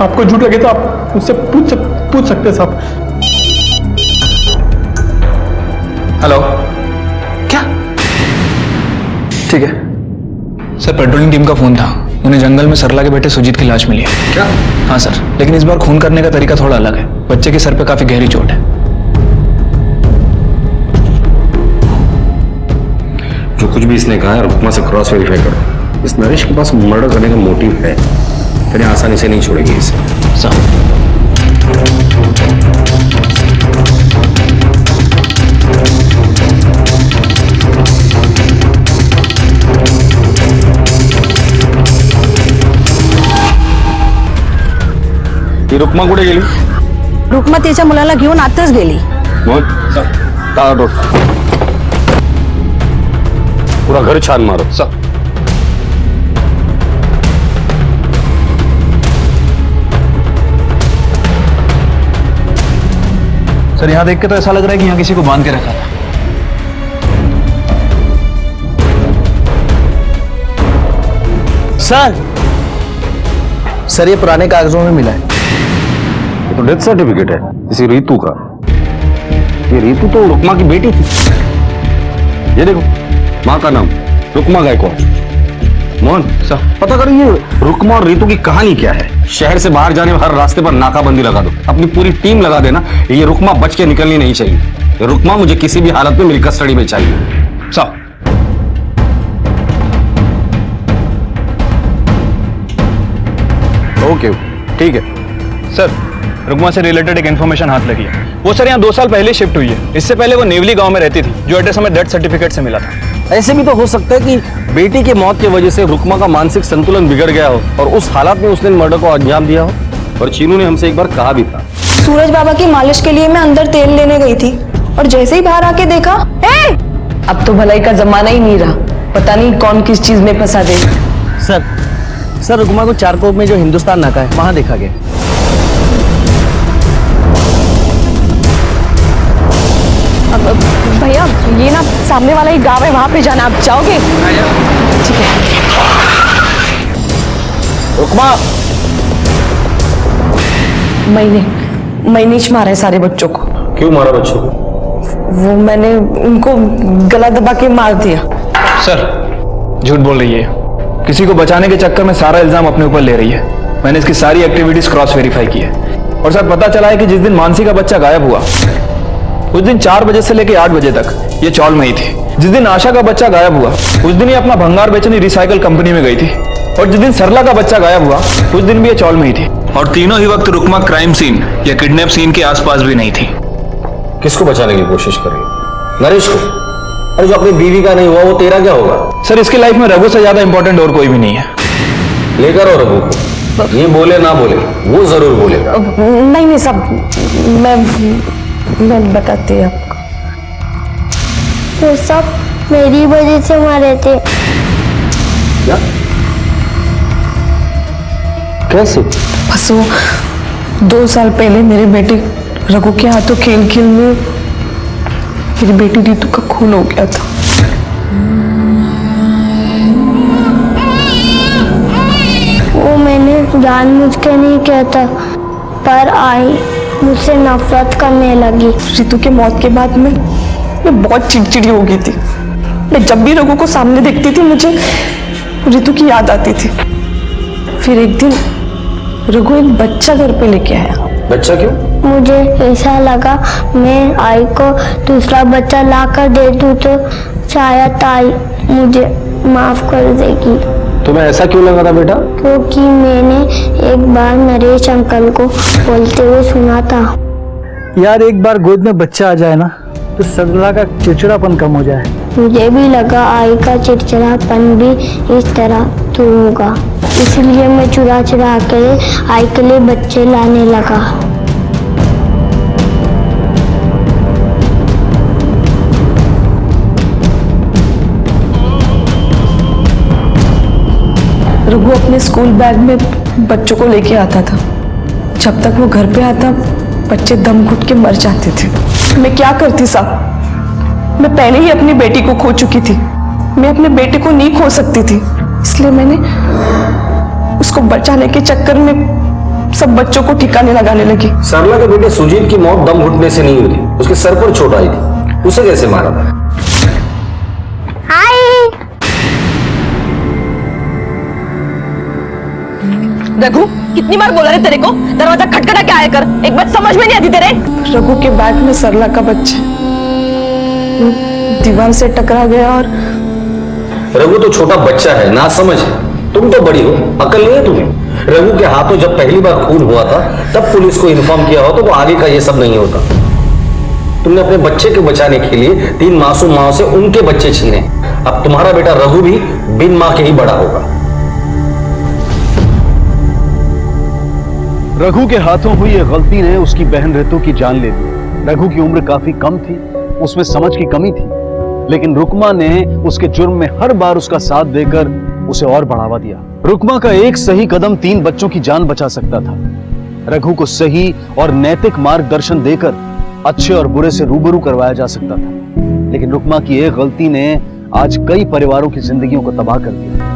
आपको झूठ लगे तो आप उससे पूछ सकते साहब। हेलो, क्या? ठीक है सर, पेट्रोलिंग टीम का फोन था। उन्हें जंगल में सरला के बेटे सुजीत की लाश मिली है। क्या? हाँ सर, लेकिन इस बार खून करने का तरीका थोड़ा अलग है। बच्चे के सर पे काफी गहरी चोट है। जो कुछ भी इसने कहा है रुकमा से क्रॉस वेरीफाई करो। इस नरेश के पास मर्डर करने का मोटिव है, फिर आसानी से नहीं छोड़ेगी इसे। साहब ही रुक्मा कुठे गेली? रुक्मा तिच्या मुलाला घेऊन आताच गेली. पूरा घर छान मारो. सर यहां देख के तो ऐसा लग रहा है कि यहां किसी को बांध के रखा था. सर ये पुराने कागजों में मिला है. ये तो डेथ सर्टिफिकेट है इसी रीतू का. ये रीतू तो रुक्मा की बेटी थी. ये देखो माँ का नाम रुक्मा गायकवाड़. मोहन सर पता करो ये रुक्मा और रीतू की कहानी क्या है. शहर से बाहर जाने हर रास्ते पर नाकाबंदी लगा दो. अपनी पूरी टीम लगा देना. ये रुक्मा बच के निकलनी नहीं चाहिए. ये रुक्मा मुझे किसी भी हालत में मेरी कस्टडी में चाहिए. साहब ओके ठीक है सर. रुक्मा से रिलेटेड एक इन्फॉर्मेशन हाथ लगी है. वो सर यहाँ 2 साल पहले शिफ्ट हुई है. इससे पहले वो नेवली गांव में रहती थी जो एड्रेस हमें डेथ सर्टिफिकेट से मिला था. ऐसे भी तो हो सकता है कि बेटी की मौत की वजह से रुक्मा का मानसिक संतुलन बिगड़ गया हो और उस हालात में उसने मर्डर को अंजाम दिया हो. और चीनू ने हमसे एक बार कहा भी था. सूरज बाबा की मालिश के लिए मैं अंदर तेल लेने गई थी और जैसे ही बाहर आके देखा अब तो भलाई का जमाना ही नहीं रहा. पता नहीं कौन किस चीज में फंसा दे. सर रुक्मा को चारकोप में जो हिंदुस्तान नाका है वहां देखा गया. भैया ये ना सामने वाला ही गांव है, वहां पे जाना. आप जाओगे? ठीक है. रुक्मा मैंने ही मारा है सारे बच्चों को. क्यों मारा बच्चों को? वो मैंने उनको गला दबा के मार दिया. सर झूठ बोल रही है. किसी को बचाने के चक्कर में सारा इल्जाम अपने ऊपर ले रही है. मैंने इसकी सारी एक्टिविटीज क्रॉस वेरीफाई की है और सर पता चला है कि जिस दिन मानसी का बच्चा गायब हुआ उस दिन 4 बजे से लेकर 8 बजे तक ये चौल में ही थी. जिस दिन आशा का बच्चा गायब हुआ उस दिन ये अपना भंगार बेचने रिसाइकल कंपनी में गई थी और जिस दिन सरला का बच्चा गायब हुआ उस दिन भी ये चौल में ही थी. और तीनों ही वक्त रुक्मा क्राइम सीन या किडनैप सीन के आसपास भी नहीं थी. किसको बचाने की कोशिश कर रही है? नरेश को. अरे जो अपनी बीवी का नहीं हुआ वो तेरा क्या होगा? सर इसकी लाइफ में रघु से ज्यादा इंपॉर्टेंट और कोई भी नहीं है. लेकर आओ रघु को. ये बोले ना बोले वो जरूर बोलेगा. नहीं सब मैं बताती हूँ आपको. वो सब मेरी वजह से मारे थे. क्या? कैसे? बस वो 2 साल पहले मेरे बेटे रघु के हाथों खेल में मेरी बेटी रीतू का खून हो गया था. वो मैंने जानबूझ के नहीं किया था पर आई मुझसे नफरत करने लगी. रीतू के मौत के बाद मैं बहुत चिड़चिड़ी हो गई थी. मैं जब भी रघु को सामने देखती थी मुझे रीतू की याद आती थी. फिर एक दिन रघु एक बच्चा घर पे लेके आया. बच्चा क्यों? मुझे ऐसा लगा मैं आई को दूसरा बच्चा ला कर दे दूं तो शायद ताई मुझे माफ कर देगी। तुम्हें ऐसा क्यों लगा था बेटा? क्योंकि मैंने एक बार नरेश अंकल को बोलते हुए सुना था। यार एक बार गोद में बच्चा आ जाए ना तो सरला का चिड़चिड़ापन कम हो जाए। मुझे भी लगा आई का चिड़चिड़ापन भी इस तरह दूर होगा, इसलिए मैं चुरा चुरा के आई के लिए बच्चे लाने लगा। रघु अपने स्कूल बैग में बच्चों को लेके आता था। जब तक वो घर पे आता बच्चे दम घुट के मर जाते थे। मैं क्या करती साहब, मैं पहले ही अपनी बेटी को खो चुकी थी। मैं अपने बेटे को नहीं खो सकती थी, इसलिए मैंने उसको बचाने के चक्कर में सब बच्चों को ठिकाने लगाने लगी। सरला के बेटे सुजीत की मौत दम घुटने से नहीं हुई थी, उसके सर पर चोट आई थी। उसे कैसे मारा था? रघु, कितनी बार बोला रे तेरे को दरवाजा खटखटा के आया कर, एक बात समझ में नहीं आती तेरे? रघु के बैग में सरला का बच्चा दीवार से टकरा गया और रघु तो छोटा बच्चा है, ना समझ है। तुम तो बड़ी हो, अकल नहीं है तुम्हें? रघु के हाथों जब पहली बार खून हुआ था तब पुलिस को इन्फॉर्म किया हो तो वो आगे का ये सब नहीं होता। तुमने अपने बच्चे को बचाने के लिए 3 मासूम माओं से उनके बच्चे छीने। अब तुम्हारा बेटा रघु भी बिन मां के ही बड़ा होगा। रघु के हाथों हुई ये गलती ने उसकी बहन ऋतु की जान ले ली। रघु की उम्र काफी कम थी, उसमें समझ की कमी थी, लेकिन रुकमा ने उसके जुर्म में हर बार उसका साथ देकर उसे और बढ़ावा दिया। रुकमा का एक सही कदम 3 बच्चों की जान बचा सकता था। रघु को सही और नैतिक मार्गदर्शन देकर अच्छे और बुरे से रूबरू करवाया जा सकता था, लेकिन रुकमा की एक गलती ने आज कई परिवारों की जिंदगियों को तबाह कर दिया।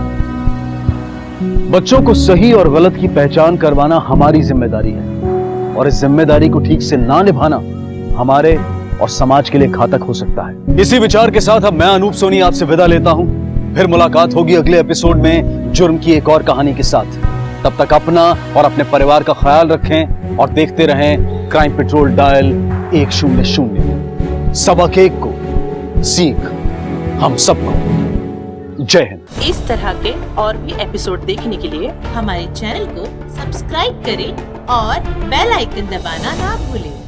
बच्चों को सही और गलत की पहचान करवाना हमारी जिम्मेदारी है, और इस जिम्मेदारी को ठीक से ना निभाना हमारे और समाज के लिए घातक हो सकता है। इसी विचार के साथ अब मैं अनूप सोनी आपसे विदा लेता हूं। फिर मुलाकात होगी अगले एपिसोड में जुर्म की एक और कहानी के साथ। तब तक अपना और अपने परिवार का ख्याल रखें और देखते रहें क्राइम पेट्रोल डायल 100। सबक एक को सीख हम सबको। जय हिंद। इस तरह के और भी एपिसोड देखने के लिए हमारे चैनल को सब्सक्राइब करें और बेल आइकन दबाना ना भूलें।